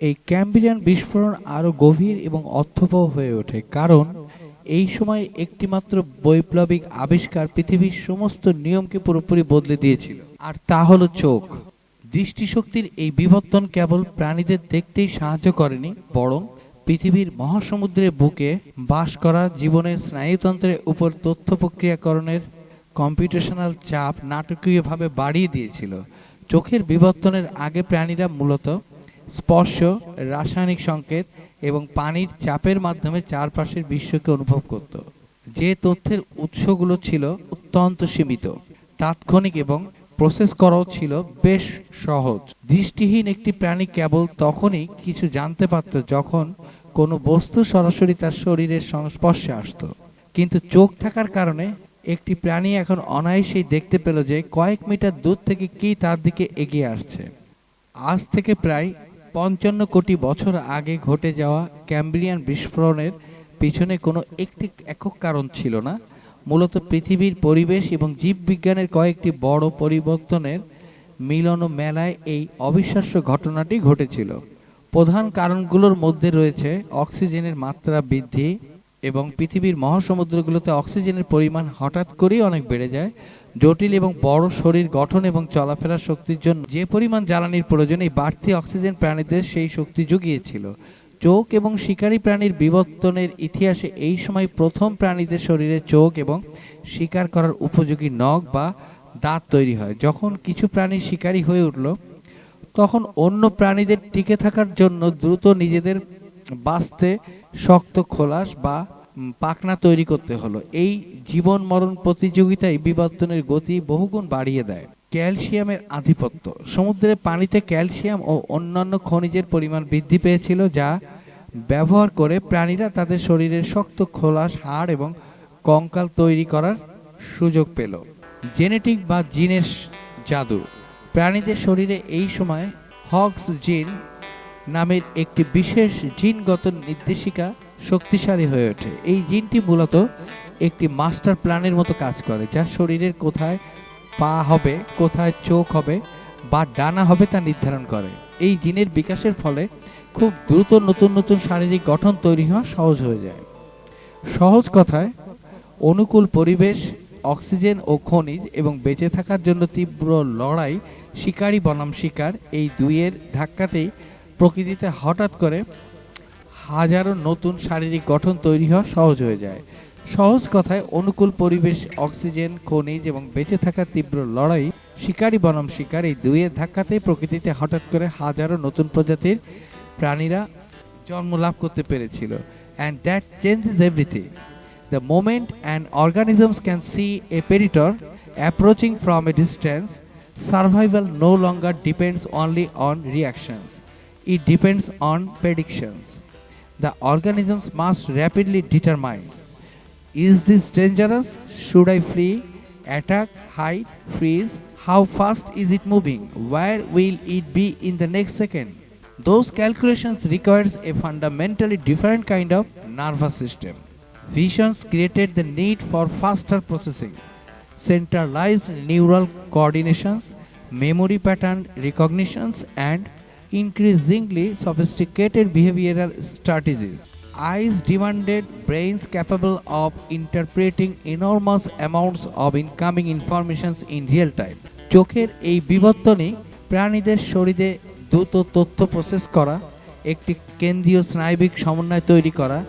এই ক্যাম্ব্রিয়ান বিস্ফোরণ আরো গভীর এবং অর্থবহ হয়ে ওঠে, কারণ এই সময় একটিমাত্র বৈপ্লবিক আবিষ্কার পৃথিবীর সমস্ত নিয়মকে পুরোপুরি বদলে দিয়েছিল, আর তা হলো চোখ। দৃষ্টিশক্তির এই বিবর্তন কেবল প্রাণীদের দেখতেই সাহায্য করেনি, বরং পৃথিবীর মহাসমুদ্রের বুকে বাস করা জীবনের স্নায়ুতন্ত্রের উপর তথ্য প্রক্রিয়াকরণের কম্পিউটেশনাল চাপ নাটকীয়ভাবে বাড়িয়ে দিয়েছিল। চোখের বিবর্তনের আগে প্রাণীরা মূলত স্পর্শ, রাসায়নিক সংকেত এবং পানির চাপের মাধ্যমে চারপাশের বিশ্বকে অনুভব করত। যে তথ্যের উৎসগুলো ছিল অত্যন্ত সীমিত, তাৎক্ষণিক এবং প্রসেস করাও ছিল বেশ সহজ। দৃষ্টিহীন একটি প্রাণী কেবল তখনই কিছু জানতে পারত যখন কোনো বস্তু সরাসরি তার শরীরের সংস্পর্শে আসত। কিন্তু চোখ থাকার কারণে একটি প্রাণী এখন অনায়াসেই দেখতে পেল যে কয়েক মিটার দূর থেকে কি তার দিকে এগিয়ে আসছে। আজ থেকে প্রায় 55 কোটি বছর আগে ঘটে যাওয়া ক্যাম্ব্রিয়ান বিস্ফোরণের পিছনে কোনো একটি একক কারণ ছিল না। মূলত পৃথিবীর পরিবেশ এবং জীববিজ্ঞানের কয়েকটি বড় পরিবর্তনের মিলন ও মেলায় এই অবিশ্বাস্য ঘটনাটি ঘটেছিল। প্রধান কারণগুলোর মধ্যে রয়েছে অক্সিজেনের মাত্রা বৃদ্ধি, এবং পৃথিবীর মহাসমুদ্রগুলোতে অক্সিজেনের পরিমাণ হঠাৎ করেই অনেক বেড়ে যায়। জটিল এবং বড় শরীর গঠন এবং চলাফেরার শক্তির জন্য যে পরিমাণ জ্বালানির প্রয়োজন, এই বাড়তি অক্সিজেন প্রাণীদের সেই শক্তি জুগিয়েছিল। চোখ এবং শিকারী প্রাণীর বিবর্তনের ইতিহাসে এই সময় প্রথম প্রাণীদের শরীরে চোখ এবং শিকার করার উপযোগী নখ বা দাঁত তৈরি হয়। যখন কিছু প্রাণী শিকারী হয়ে উঠল, তখন অন্য প্রাণীদের টিকে থাকার জন্য দ্রুত নিজেদের বাঁচতে শক্ত খোলস বা পাখনা তৈরি করতে হলো। এই জীবন মরণ প্রতিযোগিতায় বিবর্তনের গতি বহুগুণ বাড়িয়ে দেয়। ক্যালসিয়ামের আধিপত্য। সমুদ্রের পানিতে ক্যালসিয়াম ও অন্যান্য খনিজের পরিমাণ বৃদ্ধি পেয়েছিল, যা ব্যবহার করে প্রাণীরা তাদের শরীরের শক্ত খোলস, হাড় এবং কঙ্কাল তৈরি করার সুযোগ পেল। জেনেটিক বা জিনের জাদু। প্রাণীদের শরীরে এই সময় হক্স জিন নামের একটি বিশেষ জিনগত নির্দেশিকা শক্তিশালী হয়ে ওঠে। এই জিনটি মূলত একটি মাস্টার প্ল্যানের মতো কাজ করে, যা শরীরের কোথায় পা হবে, কোথায় চোখ হবে বা ডানা হবে তা নির্ধারণ করে। এই জিনের বিকাশের ফলে খুব দ্রুত নতুন নতুন শারীরিক গঠন তৈরি হওয়া সহজ হয়ে যায়। সহজ কথায়, অনুকূল পরিবেশ, অক্সিজেন ও খনিজ এবং বেঁচে থাকার জন্য তীব্র লড়াই, শিকারী বনাম শিকার, এই দুইয়ের ধাক্কাতেই প্রকৃতিতে হঠাৎ করে হাজারো নতুন শারীরিক গঠন তৈরি হওয়া সহজ হয়ে যায়। সহজ কথায় অনুকূল পরিবেশ, অক্সিজেন, খনিজ এবং বেঁচে থাকার তীব্র লড়াই, শিকারী বনাম শিকার, এই দুইয়ের ধাক্কাতেই প্রকৃতিতে হঠাৎ করে হাজারো নতুন প্রজাতির প্রাণীরা জন্ম লাভ করতে পেরেছিল। And that changes everything. The moment an organism can see a predator approaching from a distance, survival no longer depends only on reactions. It depends on predictions. The organisms must rapidly determine, is this dangerous? Should I flee, attack, hide, freeze? How fast is it moving? Where will it be in the next second? Those calculations requires a fundamentally different kind of nervous system. Visions created the need for faster processing, centralized neural coordinations, memory pattern recognitions, and increasingly sophisticated behavioral strategies. Eyes demanded brains capable of interpreting enormous amounts of incoming informations in real time. চোখের এই বিবর্তনই প্রাণীদের শরীরে দ্রুত তথ্য process করা, একটি কেন্দ্রীয় স্নায়বিক সমন্বয় তৈরি করা,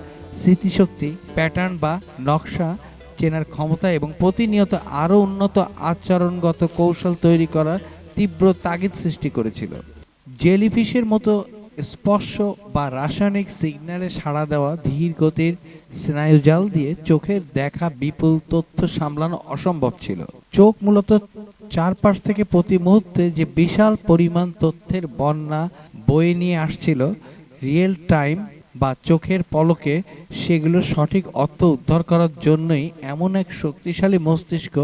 স্মৃতিশক্তি, প্যাটার্ন বা নকশা চেনার ক্ষমতা এবং প্রতিনিয়ত আরও উন্নত আচরণগত কৌশল তৈরি করার তীব্র তাগিদ সৃষ্টি করেছিল। জেলিফিশের মতো স্পর্শ বা রাসায়নিক সিগন্যালে সাড়া দেওয়া ধীর গতির স্নায়ুজাল দিয়ে চোখের দেখা বিপুল তথ্য সামলানো অসম্ভব ছিল। চোখ মূলত চারপাশ থেকে প্রতি মুহূর্তে যে বিশাল পরিমাণ তথ্যের বন্যা বয়ে নিয়ে আসছিল রিয়েল টাইম বা চোখের পলকে, সেগুলো সঠিক অর্থ উদ্ধার করার জন্যই এমন এক শক্তিশালী মস্তিষ্ক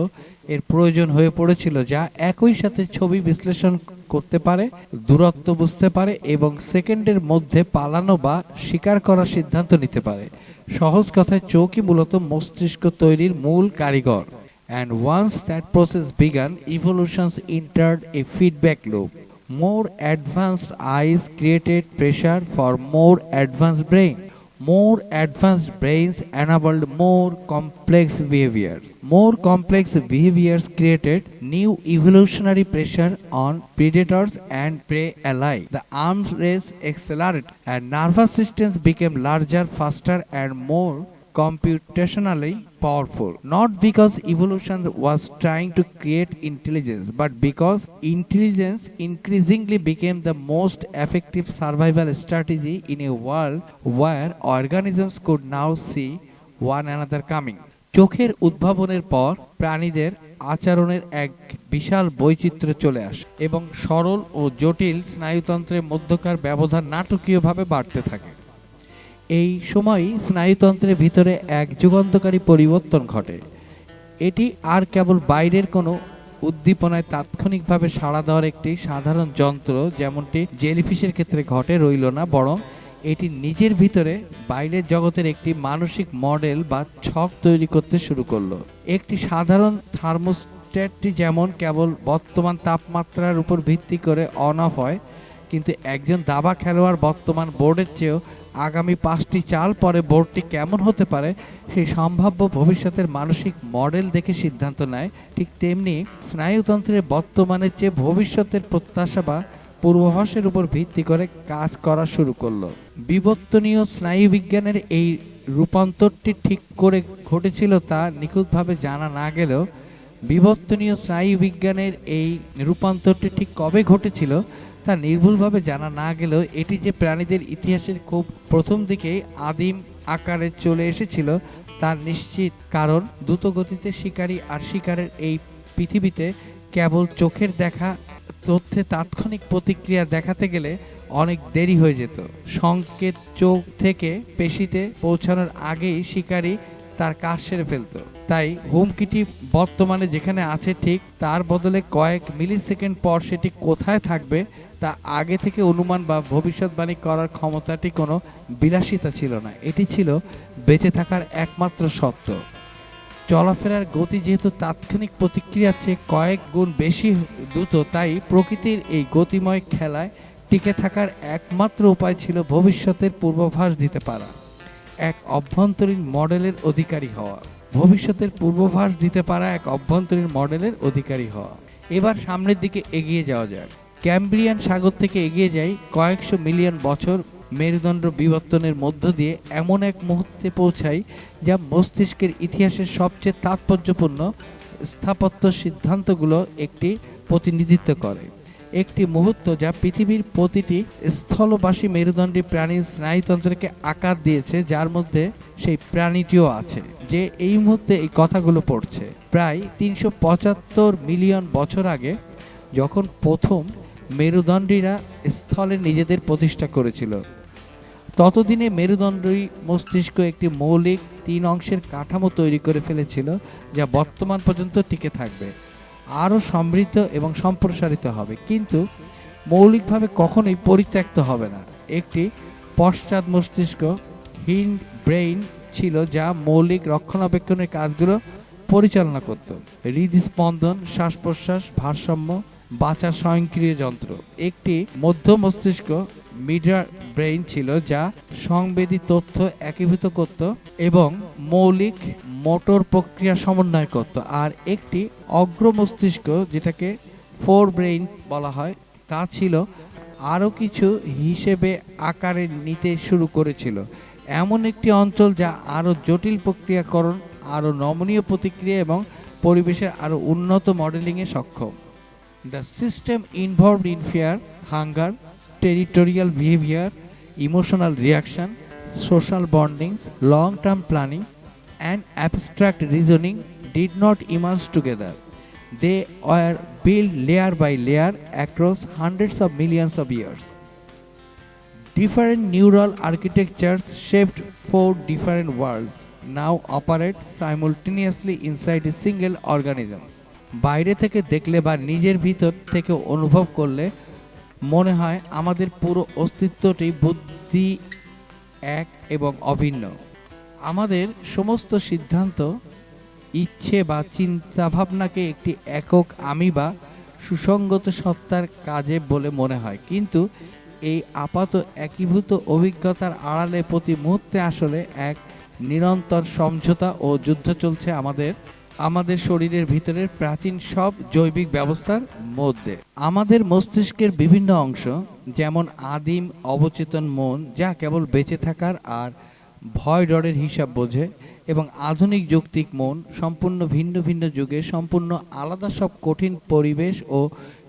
এর প্রয়োজন হয়ে পড়েছিল, যা একই সাথে ছবি বিশ্লেষণ করতে পারে, দূরত্ব বুঝতে পারে এবং সেকেন্ডের মধ্যে পালানো বা শিকার করার সিদ্ধান্ত নিতে পারে। সহজ কথায় চোখই মূলত মস্তিষ্ক তৈরির মূল কারিগর। And once that process began, evolution entered a feedback loop. More advanced eyes created pressure for more advanced brain. More advanced brains enabled more complex behaviors. More complex behaviors created new evolutionary pressure on predators and prey alike. The arms race accelerated and nervous systems became larger, faster and more computationally powerful, not because evolution was trying to create intelligence, but because intelligence increasingly became the most effective survival strategy in a world where organisms could now see one another coming. চোখের উদ্ভাবনের পর প্রাণীদের আচরণের এক বিশাল বৈচিত্র্য চলে আসে এবং সরল ও জটিল স্নায়ুতন্ত্রের মধ্যকার ব্যবধান নাটকীয়ভাবে বাড়তে থাকে। এই সময়ই স্নায়ুতন্ত্রের ভিতরে এক যুগান্তকারী পরিবর্তন ঘটে। এটি আর কেবল বাইরের কোনো উদ্দীপনায় তাৎক্ষণিকভাবে সাড়া দেওয়ার একটি সাধারণ যন্ত্র যেমনটি জেলিফিশের ক্ষেত্রে ঘটে রইল না, বরং এটি নিজের ভিতরে বাইরের জগতের একটি মানসিক মডেল বা ছক তৈরি করতে শুরু করলো। একটি সাধারণ থার্মোস্ট্যাটটি যেমন কেবল বর্তমান তাপমাত্রার উপর ভিত্তি করে অন অফ হয়, কিন্তু একজন দাবা খেলোয়াড় বর্তমান বোর্ডের চেয়েও আগামী 5টি চাল পরে বোর্ডটি কেমন হতে পারে সেই সম্ভাব্য ভবিষ্যতের মানসিক মডেল দেখে সিদ্ধান্ত নেয়, ঠিক তেমনি স্নায়ুতন্ত্রের বর্তমানের চেয়ে ভবিষ্যতের প্রত্যাশা বা পূর্বাভাসের উপর ভিত্তি করে কাজ করা শুরু করলো। বিবর্তনীয় স্নায়ুবিজ্ঞানের এই রূপান্তরটি ঠিক করে ঘটেছিল তা নিখুঁতভাবে জানা না গেলেও বিবর্তনীয় স্নায়ুবিজ্ঞানের এই রূপান্তরটি ঠিক কবে ঘটেছিল তা নির্ভুলভাবে জানা না গেলেও এটি যে প্রাণীদের ইতিহাসের খুব প্রথম দিকেই আদিম আকারে চলে এসেছিল তা নিশ্চিত, কারণ দ্রুতগতিতে শিকারী আর শিকারের এই পৃথিবীতে কেবল চোখের দেখা তথ্যে তাৎক্ষণিক প্রতিক্রিয়া দেখাতে গেলে অনেক দেরি হয়ে যেত। সংকেত চোখ থেকে পেশিতে পৌঁছানোর আগেই শিকারী তার কাজ সেরে ফেলত। তাই হুমকিটি বর্তমানে যেখানে আছে ঠিক তার বদলে কয়েক মিলিসেকেন্ড পর সেটি কোথায় থাকবে তা আগে থেকে অনুমান বা ভবিষ্যৎবাণী করার ক্ষমতাটি কোনো বিলাসিতা ছিল না, এটি ছিল বেঁচে থাকার একমাত্র সত্য। চলাফেরার গতি যেহেতু তাৎক্ষণিক প্রতিক্রিয়ার চেয়ে কয়েক গুণ বেশি দ্রুত, তাই প্রকৃতির এই গতিময় খেলায় টিকে থাকার একমাত্র উপায় ছিল ভবিষ্যতের পূর্বাভাস দিতে পারা, এক অভ্যন্তরীণ মডেলের অধিকারী হওয়া। ভবিষ্যতের পূর্বাভাস দিতে পারা এক অভ্যন্তরীণ মডেলের অধিকারী হওয়া। এবার সামনের দিকে এগিয়ে যাওয়া যাক। ক্যাম্ব্রিয়ান সাগর থেকে এগিয়ে যাই কয়েকশো মিলিয়ন বছর মেরুদণ্ড বিবর্তনের মধ্য দিয়ে এমন এক মুহূর্তে পৌঁছায় যা মস্তিষ্কের ইতিহাসের সবচেয়ে তাৎপর্যপূর্ণ স্থাপত্য সিদ্ধান্তগুলো একটি প্রতিনিধিত্ব করে। একটি মুহূর্ত যা পৃথিবীর প্রতিটি স্থলবাসী মেরুদণ্ডী প্রাণীর স্নায়ুতন্ত্রকে আকার দিয়েছে, যার মধ্যে সেই প্রাণীটিও আছে যে এই মুহূর্তে এই কথাগুলো পড়ছে। প্রায় ৩৭৫ মিলিয়ন বছর আগে যখন প্রথম মেরুদণ্ডীরা স্থলে নিজেদের প্রতিষ্ঠা করেছিল, ততদিনে মেরুদণ্ডী মস্তিষ্ক একটি মৌলিক ৩ অংশের কাঠামো তৈরি করে ফেলেছিল, যা বর্তমান পর্যন্ত টিকে থাকবে, আরও সমৃদ্ধ এবং সম্প্রসারিত হবে, কিন্তু মৌলিকভাবে কখনোই পরিত্যক্ত হবে না। একটি পশ্চাৎ মস্তিষ্ক হিন্ড ব্রেইন ছিল যা মৌলিক রক্ষণাবেক্ষণের কাজগুলো পরিচালনা করত। হৃদস্পন্দন, শ্বাস প্রশ্বাস, ভারসাম্য, বাঁচার স্বয়ংক্রিয় যন্ত্র। একটি মধ্য মস্তিষ্ক মিডর ব্রেইন ছিল যা সংবেদী তথ্য একীভূত করত এবং মৌলিক মোটর প্রক্রিয়া সমন্বয় করত। আর একটি অগ্র মস্তিষ্ক, যেটাকে ফোর ব্রেইন বলা হয়, তা ছিল আরও কিছু হিসেবে আকারে নিতে শুরু করেছিল। এমন একটি অঞ্চল যা আরও জটিল প্রক্রিয়াকরণ, আরও নমনীয় প্রতিক্রিয়া এবং পরিবেশের আরও উন্নত মডেলিংয়ে সক্ষম। The system involved in fear, hunger, territorial behavior, emotional reaction, social bondings, long-term planning, and abstract reasoning did not emerge together. They were built layer by layer across hundreds of millions of years. Different neural architectures shaped 4 different worlds now operate simultaneously inside a single organism. বাইরে থেকে দেখলে বা নিজের ভিতর থেকে অনুভব করলে মনে হয় আমাদের পুরো অস্তিত্বটি বুদ্ধি এক এবং অভিন্ন। আমাদের সমস্ত সিদ্ধান্ত, ইচ্ছে বা চিন্তাভাবনাকে একটি একক আমি বা সুসংগত সত্তার কাজে বলে মনে হয়, কিন্তু এই আপাত একীভূত অভিজ্ঞতার আড়ালে প্রতি মুহূর্তে আসলে এক নিরন্তর সমঝোতা ও যুদ্ধ চলছে আমাদের শরীরের ভিতরের প্রাচীন সব জৈবিক ব্যবস্থার মধ্যে। আমাদের মস্তিষ্কের বিভিন্ন অংশ, যেমন আদিম অবচেতন মন যা কেবল বেঁচে থাকার আর ভয় ডরের হিসাব বোঝে, এবং আধুনিক যৌক্তিক মন সম্পূর্ণ ভিন্ন ভিন্ন যুগে সম্পূর্ণ আলাদা সব কঠিন পরিবেশ ও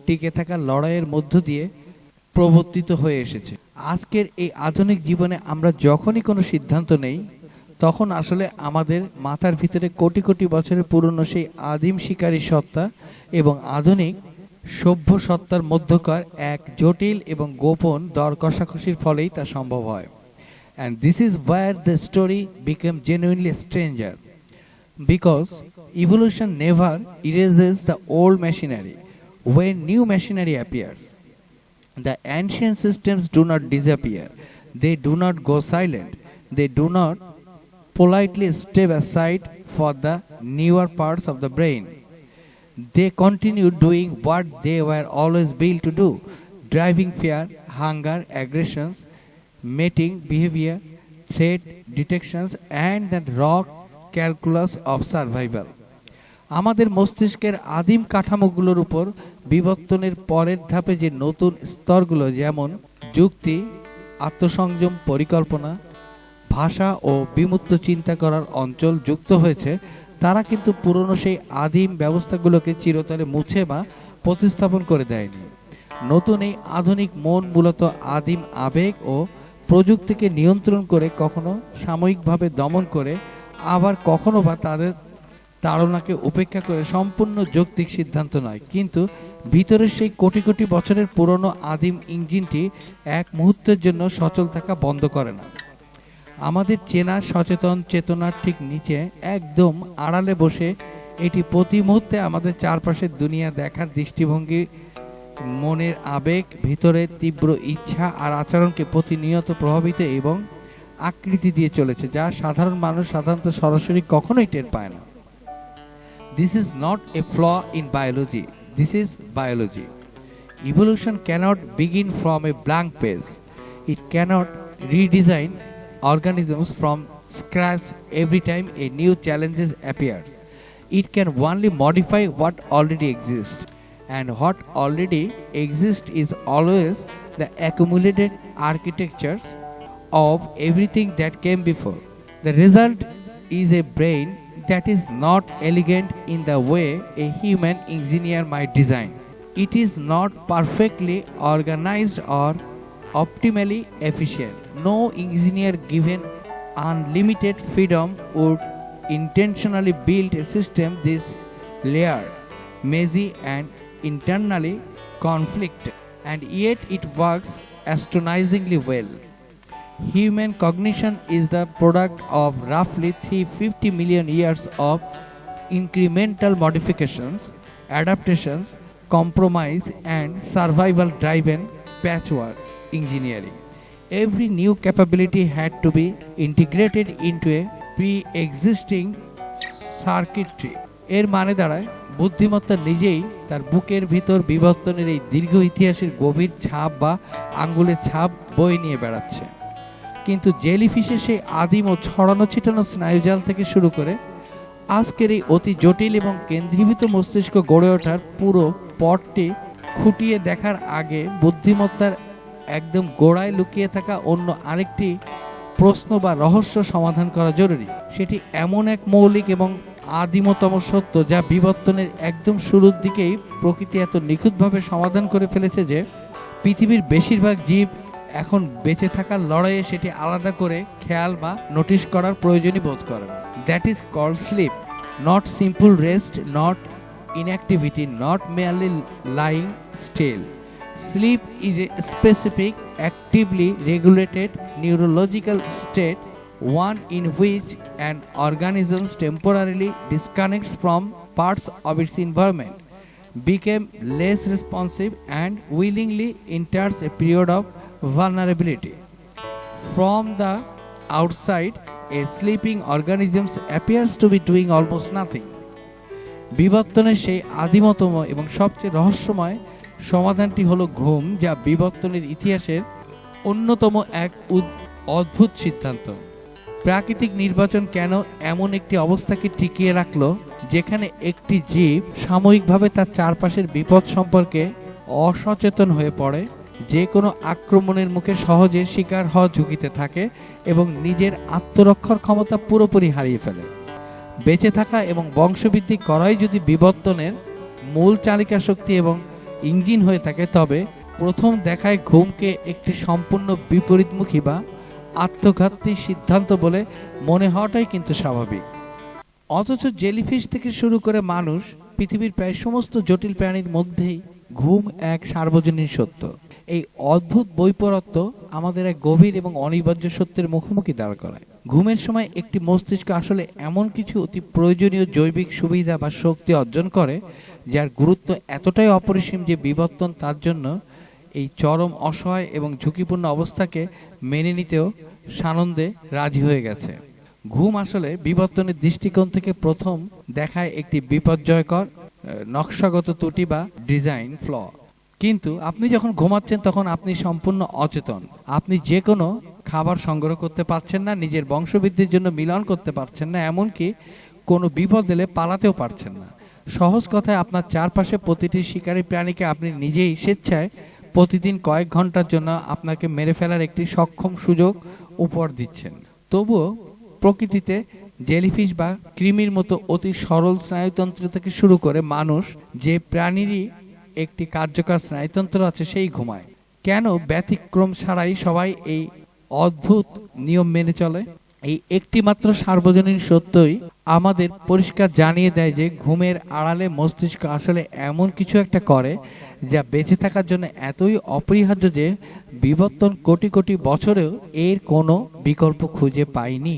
টিকে থাকার লড়াইয়ের মধ্য দিয়ে প্রবর্তিত হয়ে এসেছে। আজকের এই আধুনিক জীবনে আমরা যখনই কোনো সিদ্ধান্ত নেই, তখন আসলে আমাদের মাথার ভিতরে কোটি কোটি বছরের পুরনো সেই আদিম শিকারী সত্তা এবং আধুনিক সভ্য সত্তার মধ্যকার এক জটিল এবং গোপন দর কষাকষির ফলেই তা সম্ভব হয়। And this is where the story became genuinely stranger, because evolution never erases the old machinery. When new machinery appears, the ancient systems do not disappear. They do not go silent. They do not politely step aside for the newer parts of the brain. They continue doing what they were always built to do, driving fear, hunger, aggressions, mating behavior, threat detections, and the raw calculus of survival. আমাদের মস্তিষ্কের আদিম কাঠামোগুলোর উপর বিবর্তনের পরের ধাপে যে নতুন স্তরগুলো, যেমন যুক্তি, আত্মসংযম, পরিকল্পনা, ভাষা ও বিমূর্ত চিন্তা করার অঞ্চল যুক্ত হয়েছে, তারা কিন্তু পুরনো সেই আদিম ব্যবস্থাগুলোকে চিরতরে মুছে বা প্রতিস্থাপন করে দেয়নি। নতুন এই আধুনিক মন মূলত আদিম আবেগ ও প্রযুক্তিকে নিয়ন্ত্রণ করে, কখনো সাময়িকভাবে দমন করে, আবার কখনো বা তাদের তাড়নাকে উপেক্ষা করে সম্পূর্ণ যৌক্তিক সিদ্ধান্ত নয়, কিন্তু ভিতরের সেই কোটি কোটি বছরের পুরনো আদিম ইঞ্জিনটি এক মুহূর্তের জন্য সচল থাকা বন্ধ করে না। আমাদের চেনা সচেতন চেতনার ঠিক নিচে, একদম আড়ালে বসে, এটি প্রতি মুহূর্তে আমাদের চারপাশের দুনিয়া দেখার দৃষ্টিভঙ্গি, মনের আবেগ, ভিতরের তীব্র ইচ্ছা আর আচরণকে প্রতিনিয়ত প্রভাবিত এবং আকৃতি দিয়ে চলেছে, যা সাধারণ মানুষ সাধারণত সরাসরি কখনোই টের পায় না। This is not a flaw in biology. This is biology. Evolution cannot begin from a blank page. It cannot redesign organisms from scratch every time a new challenge appears. It can only modify what already exists. And what already exists is always the accumulated architectures of everything that came before. The result is a brain that is not elegant in the way a human engineer might design. It is not perfectly organized or optimally efficient. No engineer given unlimited freedom would intentionally build a system this layered, messy, and internally conflicted, and yet it works astonishingly well. Human cognition is the product of roughly 350 million years of incremental modifications, adaptations, compromise, and survival driven patchwork engineering. Every new capability had to be integrated into a pre-existing circuitry. এর মানে দাঁড়ায় বুদ্ধিমত্তা নিজেই তার বুকের ভিতর বিবর্তনের এই দীর্ঘ ইতিহাসের গভীর ছাপ বা আঙ্গুলের ছাপ বয়ে নিয়ে বেড়াচ্ছে। কিন্তু জেলিফিশের সেই আদিম ও ছড়ানো ছিটানো স্নায়ুজাল থেকে শুরু করে আজকের এই অতি জটিল এবং কেন্দ্রীভূত মস্তিষ্ক গড়ে ওঠার পুরো পথটি খুঁটিয়ে দেখার আগে বুদ্ধিমত্তার একদম গোড়ায় লুকিয়ে থাকা অন্য আরেকটি প্রশ্ন বা রহস্য সমাধান করা জরুরি। সেটি এমন এক মৌলিক এবং আদিমতম সত্য যা বিবর্তনের একদম শুরুর দিকেই প্রকৃতি এত নিখুঁতভাবে সমাধান করে ফেলেছে যে পৃথিবীর বেশিরভাগ জীব এখন বেঁচে থাকার লড়াইয়ে সেটি আলাদা করে খেয়াল বা নোটিশ করার প্রয়োজনই বোধ করে না। That is called sleep, not simple rest, not inactivity, not merely lying still. Sleep is a specific, actively regulated neurological state, one in which an organism temporarily disconnects from parts of its environment, becomes less responsive, and willingly enters a period of vulnerability. From the outside, a sleeping organism appears to be doing almost nothing. বিবর্তনের সেই আদিমতম এবং সবচেয়ে রহস্যময় সমাধানটি হলো ঘুম, যা বিবর্তনের ইতিহাসের অন্যতম এক অদ্ভুত সিদ্ধান্ত। প্রাকৃতিক নির্বাচন কেন এমন একটি অবস্থাকে টিকিয়ে রাখলো যেখানে একটি জীব সাময়িকভাবে তার চারপাশের বিপদ সম্পর্কে অসচেতন হয়ে পড়ে, যে কোনো আক্রমণের মুখে সহজে শিকার হওয়া ঝুঁকিতে থাকে এবং নিজের আত্মরক্ষার ক্ষমতা পুরোপুরি হারিয়ে ফেলে। বেঁচে থাকা এবং বংশবৃদ্ধি করাই যদি বিবর্তনের মূল চালিকা শক্তি এবং ইঞ্জিন হয়ে থাকে, তবে প্রথম দেখায় ঘুমকে একটি সম্পূর্ণ বিপরীতমুখী বা আত্মঘাতী সিদ্ধান্ত বলে মনে হওয়াটাই কিন্তু স্বাভাবিক। অথচ জেলিফিশ থেকে শুরু করে মানুষ, পৃথিবীর প্রায় সমস্ত জটিল প্রাণীর মধ্যেই ঘুম এক সার্বজনীন সত্য। এই অদ্ভুত বৈপরত্য আমাদের এক গভীর এবং অনিবার্য সত্যের মুখোমুখি দাঁড় করায়। ঘুমের সময় একটি মস্তিষ্ক আসলে এমন কিছু অতি প্রয়োজনীয় জৈবিক সুবিধা বা শক্তি অর্জন করে যার গুরুত্ব এতটাই অপরিসীম যে বিবর্তন তার জন্য এই চরম অসহায় এবং ঝুঁকিপূর্ণ অবস্থাকে মেনে নিতেও সানন্দে রাজি হয়ে গেছে। ঘুম আসলে বিবর্তনের দৃষ্টিকোণ থেকে প্রথম দেখায় একটি বিপর্যয়কর নকশাগত ত্রুটি বা ডিজাইন ফ্ল। কিন্তু আপনি যখন ঘুমাচ্ছেন তখন আপনি সম্পূর্ণ অচেতন। আপনি যে কোনো খাবার সংগ্রহ করতে পারছেন না, নিজের বংশবৃদ্ধির জন্য মিলন করতে পারছেন না, এমনকি কোনো বিপদ এলে পালাতেও পারছেন না। সহজ কথায় আপনার চারপাশে প্রতিটি শিকারী প্রাণীকে আপনি নিজেই স্বেচ্ছায় প্রতিদিন কয়েক ঘন্টার জন্য আপনাকে মেরে ফেলার একটি সক্ষম সুযোগ উপহার দিচ্ছেন। তবুও প্রকৃতিতে জেলিফিশ বা কৃমির মতো অতি সরল স্নায়ুতন্ত্র থেকে শুরু করে মানুষ, যে প্রাণীরই একটি কার্যকর স্নায়ুতন্ত্র আছে, সেই ঘুমায়। কেন ব্যতিক্রম ছাড়াই সবাই এই অদ্ভুত নিয়ম মেনে চলে? এই একটি মাত্র সার্বজনীন সত্যই আমাদের পরিষ্কার জানিয়ে দেয় যে ঘুমের আড়ালে মস্তিষ্ক আসলে এমন কিছু একটা করে যা বেঁচে থাকার জন্য এতই অপরিহার্য যে বিবর্তন কোটি কোটি বছরেও এর কোনো বিকল্প খুঁজে পায়নি।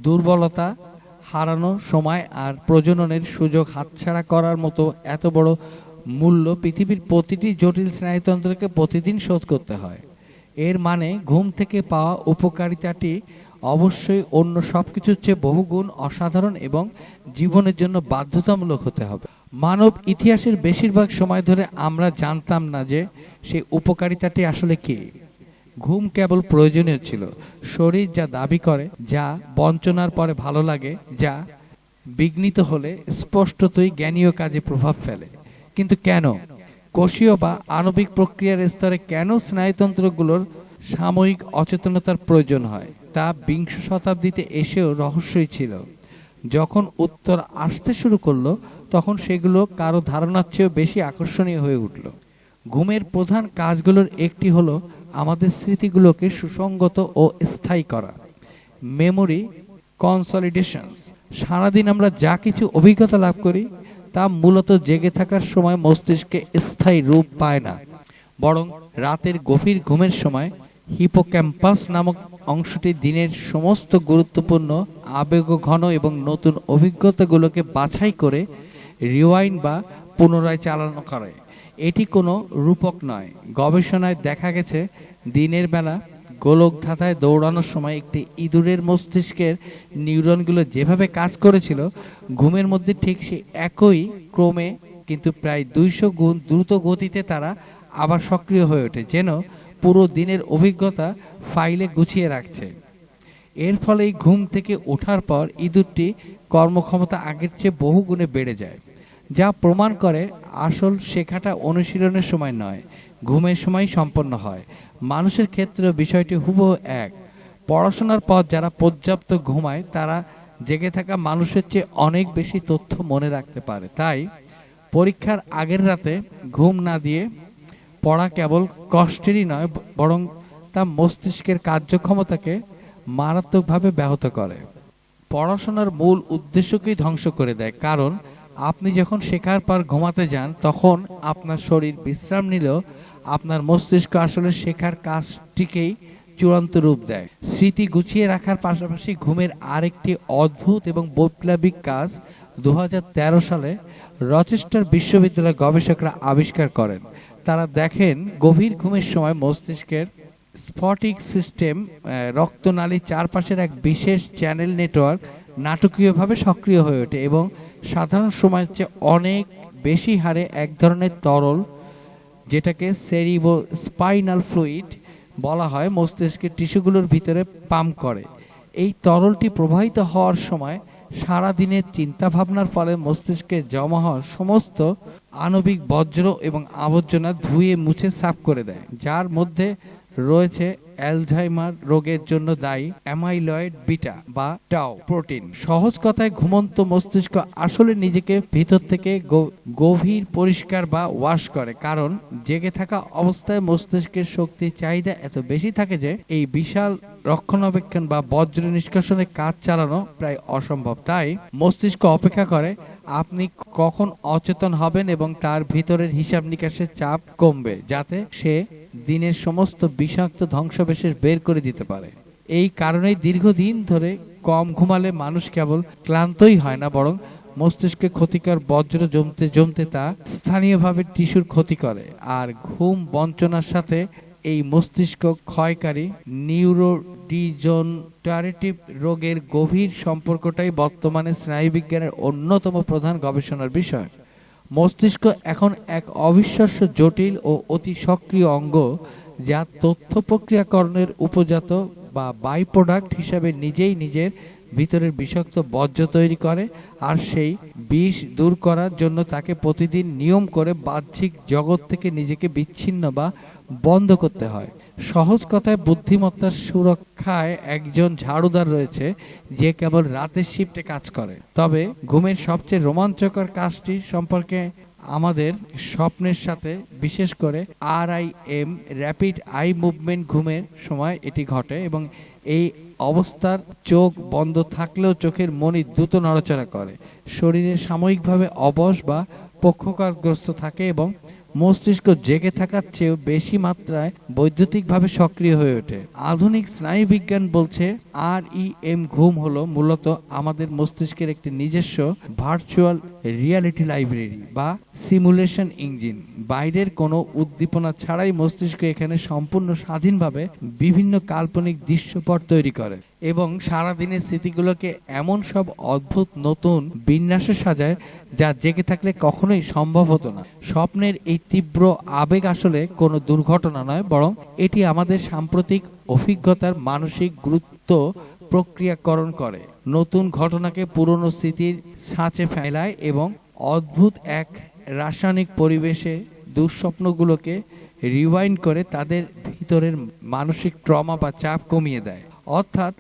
দুর্বলতা, হারানো সময় আর প্রজননের সুযোগ হাতছাড়া করার মতো এত বড় মূল্য পৃথিবীর প্রতিটি জটিল স্নায়ুতন্ত্রকে প্রতিদিন শোধ করতে হয়। এর মানে ঘুম থেকে পাওয়া উপকারিতাটি অবশ্যই অন্য সবকিছুর চেয়ে বহুগুণ অসাধারণ এবং জীবনের জন্য বাধ্যতামূলক হতে হবে। মানব ইতিহাসের বেশিরভাগ সময় ধরে আমরা জানতাম না যে সেই উপকারিতাটি আসলে কি। ঘুম কেবল প্রয়োজনীয় ছিল। শরীর যা দাবি করে, যা বঞ্চনার পরে ভালো লাগে, যা বিঘ্নিত হলে স্পষ্টতই জ্ঞানীয় কাজে প্রভাব ফেলে। কিন্তু কেন? কোষীয় বা আণবিক প্রক্রিয়ার স্তরে কেন স্নায়ুতন্ত্রগুলোর সাময়িক অচেতনতার প্রয়োজন হয়। তা বিংশ শতাব্দীতে এসেও রহস্যই ছিল। যখন উত্তর আসতে শুরু করলো তখন সেগুলো কারো ধারণার চেয়েও বেশি আকর্ষণীয় হয়ে উঠল। ঘুমের প্রধান কাজগুলোর একটি হলো আমাদের স্মৃতিগুলোকে সুসংগত ও স্থায়ী করা, মেমোরি কনসলিডেশনস। সারাদিন আমরা যা কিছু অভিজ্ঞতা লাভ করি তা মূলত জেগে থাকার সময় মস্তিষ্কে স্থায়ী রূপ পায় না, বরং রাতের গভীর ঘুমের সময় হিপোক্যাম্পাস নামক অংশটি দিনের সমস্ত গুরুত্বপূর্ণ আবেগঘন এবং নতুন অভিজ্ঞতাগুলোকে বাছাই করে রিওয়াইন্ড বা পুনরায় চালানো করে। এটি কোনো রূপক নয়। গবেষণায় দেখা গেছে দিনের বেলা গোলকধাঁধায় দৌড়ানোর সময় একটি ইঁদুরের মস্তিষ্কের নিউরনগুলো যেভাবে কাজ করেছিল, ঘুমের মধ্যে ঠিক সে একই ক্রমে কিন্তু প্রায় 200 গুণ দ্রুত গতিতে তারা আবার সক্রিয় হয়ে ওঠে, যেন পুরো দিনের অভিজ্ঞতা ফাইলে গুছিয়ে রাখছে। এর ফলে ঘুম থেকে ওঠার পর ইঁদুরটি কর্মক্ষমতা আগের চেয়ে বহু গুণে বেড়ে যায়, যা প্রমাণ করে আসল শেখাটা অনুশীলনের সময় নয়, ঘুমের সময় সম্পন্ন হয়। মানুষের ক্ষেত্রে বিষয়টি হুবহু এক। পড়াশোনার পর যারা পর্যাপ্ত ঘুমায় তারা জেগে থাকা মানুষের চেয়ে অনেক বেশি তথ্য মনে রাখতে পারে। তাই পরীক্ষার আগের রাতে ঘুম না দিয়ে পড়া কেবল কষ্টেরই নয়, বরং তা মস্তিষ্কের কার্যক্ষমতাকে মারাত্মকভাবে ব্যাহত করে। পড়াশোনার মূল উদ্দেশ্যকেই ধ্বংস করে দেয়, কারণ আপনি যখন শেখার পর ঘুমাতে যান তখন আপনার শরীর বিশ্রাম নিলেও আপনার মস্তিষ্ক আসলে শেখার কাজটিকেই চূড়ান্ত রূপ দেয়। স্মৃতি গুছিয়ে রাখার পাশাপাশি ঘুমের আরেকটি অদ্ভুত এবং বৈপ্লবিক কাজ 2013 সালে রচেস্টার বিশ্ববিদ্যালয়ের গবেষকরা আবিষ্কার করেন। তারা দেখেন গভীর ঘুমের সময় মস্তিষ্কের স্ফটিক সিস্টেম, রক্তনালীর চারপাশের এক বিশেষ চ্যানেল নেটওয়ার্ক নাটকীয়ভাবে সক্রিয় হয়ে ওঠে এবং সাধারণ সময়ের চেয়ে অনেক বেশি হারে এক ধরনের তরল, যেটাকে সেরিব্রোস্পাইনাল ফ্লুইড বলা হয়, মস্তিষ্কের টিস্যুগুলোর ভিতরে পাম্প করে। এই তরলটি প্রবাহিত হওয়ার সময় সারা দিনের চিন্তা ভাবনার ফলে মস্তিষ্কে জমা হওয়া সমস্ত আণবিক বজ্র এবং আবর্জনা ধুয়ে মুছে সাফ করে দেয়, যার মধ্যে রয়েছে অ্যালঝাইমার রোগের জন্য দায়ী অ্যামাইলয়েড বিটা বা টাও প্রোটিন। সহজ কথায় ঘুমন্ত মস্তিষ্ক আসলে নিজেকে ভিতর থেকে গভীর পরিষ্কার বা ওয়াশ করে, কারণ জেগে থাকা অবস্থায় মস্তিষ্কের শক্তির চাহিদা এত বেশি থাকে যে এই বিশাল রক্ষণাবেক্ষণ বা বজ্র নিষ্কাশনের কাজ চালানো প্রায় অসম্ভব। তাই মস্তিষ্ক অপেক্ষা করে আপনি কখন অচেতন হবেন এবং তার ভিতরের হিসাব নিকাশের চাপ কমবে, যাতে সে দিনের সমস্ত বিষাক্ত ধ্বংসবিশেষ বের করে দিতে পারে। এই কারণেই দীর্ঘদিন ধরে কম ঘুমালে মানুষ কেবল ক্লান্তই হয় না, বরং মস্তিষ্কে ক্ষতিকর বজ্র জমতে জমতে তা স্থানীয়ভাবে টিস্যুর ক্ষতি করে। আর ঘুম বঞ্চনার সাথে এই মস্তিষ্ক ক্ষয়কারী নিউরোডিজেনারেটিভ রোগের গভীর সম্পর্কটাই বর্তমানে স্নায়ুবিজ্ঞানের অন্যতম প্রধান গবেষণার বিষয়। মস্তিষ্ক এখন এক অবিশ্বাস্য জটিল ও অতি সক্রিয় অঙ্গ, যা তথ্য প্রক্রিয়াকরণের উপজাত বা বাই প্রোডাক্ট হিসাবে নিজেই নিজের ভিতরের বিষাক্ত বর্জ্য তৈরি করে, আর সেই বিষ দূর করার জন্য তাকে প্রতিদিন নিয়ম করে বাহ্যিক জগৎ থেকে নিজেকে বিচ্ছিন্ন বা বন্ধ করতে হয়। সহজ কথায় বুদ্ধিমত্তার সুরক্ষায় একজন ঝাড়ুদার রয়েছে যে কেবল রাতের শিফটে কাজ করে। তবে ঘুমের সবচেয়ে রোমাঞ্চকর কাজটি সম্পর্কে আমাদের স্বপ্নের সাথে, বিশেষ করে REM র্যাপিড আই মুভমেন্ট ঘুমের সময় এটি ঘটে এবং এই অবস্থার চোখ বন্ধ থাকলেও চোখের মণি দ্রুত নড়াচড়া করে, শরীরে সাময়িকভাবে অবশ বা পক্ষাঘাতগ্রস্ত থাকে এবং মস্তিষ্ক জেগে থাকার চেয়েও বেশি মাত্রায় বৈদ্যুতিকভাবে সক্রিয় হয়ে ওঠে। আধুনিক স্নায়ুবিজ্ঞান বলছে REM ঘুম হলো মূলত আমাদের মস্তিষ্কের একটি নিজস্ব ভার্চুয়াল রিয়ালিটি লাইব্রেরি বা সিমুলেশন ইঞ্জিন। বাইরের কোনো উদ্দীপনা ছাড়াই মস্তিষ্ক এখানে সম্পূর্ণ স্বাধীনভাবে বিভিন্ন কাল্পনিক দৃশ্যপট তৈরি করে এবং সারাদিনের স্মৃতিগুলোকে এমন সব অদ্ভুত নতুন বিন্যাসে সাজায় যা জেগে থাকলে কখনোই সম্ভব হতো না। স্বপ্নের এই তীব্র আবেগ আসলে কোনো দুর্ঘটনা নয়, বরং এটি আমাদের সাম্প্রতিক অভিজ্ঞতার মানসিক গুরুত্ব প্রক্রিয়াকরণ করে, নতুন ঘটনাকে পুরনো স্মৃতির ছাঁচে ফেলায় এবং অদ্ভুত এক রাসায়নিক পরিবেশে দুঃস্বপ্নগুলোকে রিওয়াইন্ড করে তাদের ভিতরের মানসিক ট্রমা বা চাপ কমিয়ে দেয়। অর্থাৎ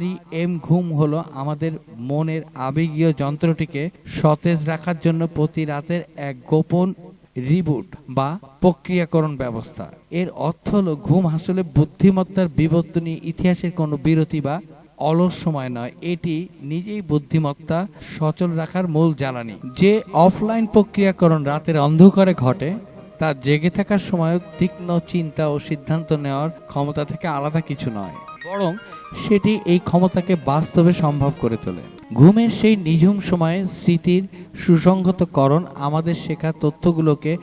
REM ঘুম হলো আমাদের মনের আবেগীয় যন্ত্রটিকে সতেজ রাখার জন্য প্রতি রাতের এক গোপন রিবুট বা প্রক্রিয়াকরণ ব্যবস্থা। এর অর্থ হলো ঘুম আসলে বুদ্ধিমত্তার বিবর্তনী ইতিহাসের কোনো বিরতি বা অলস সময় নয়, এটি নিজেই বুদ্ধিমত্তা সচল রাখার মূল জ্বালানি। যে অফলাইন প্রক্রিয়াকরণ রাতের অন্ধকারে ঘটে তা জেগে থাকার সময় তীক্ষ্ণ চিন্তা ও সিদ্ধান্ত নেওয়ার ক্ষমতা থেকে আলাদা কিছু নয়, বরং সেটি এই ক্ষমতাকে বাস্তবে সম্ভব করে তোলে। ঘুমের সেই নিঝুম সময়ে স্মৃতির সুসংহতকরণ আমাদের শেখা তথ্যগুলোকে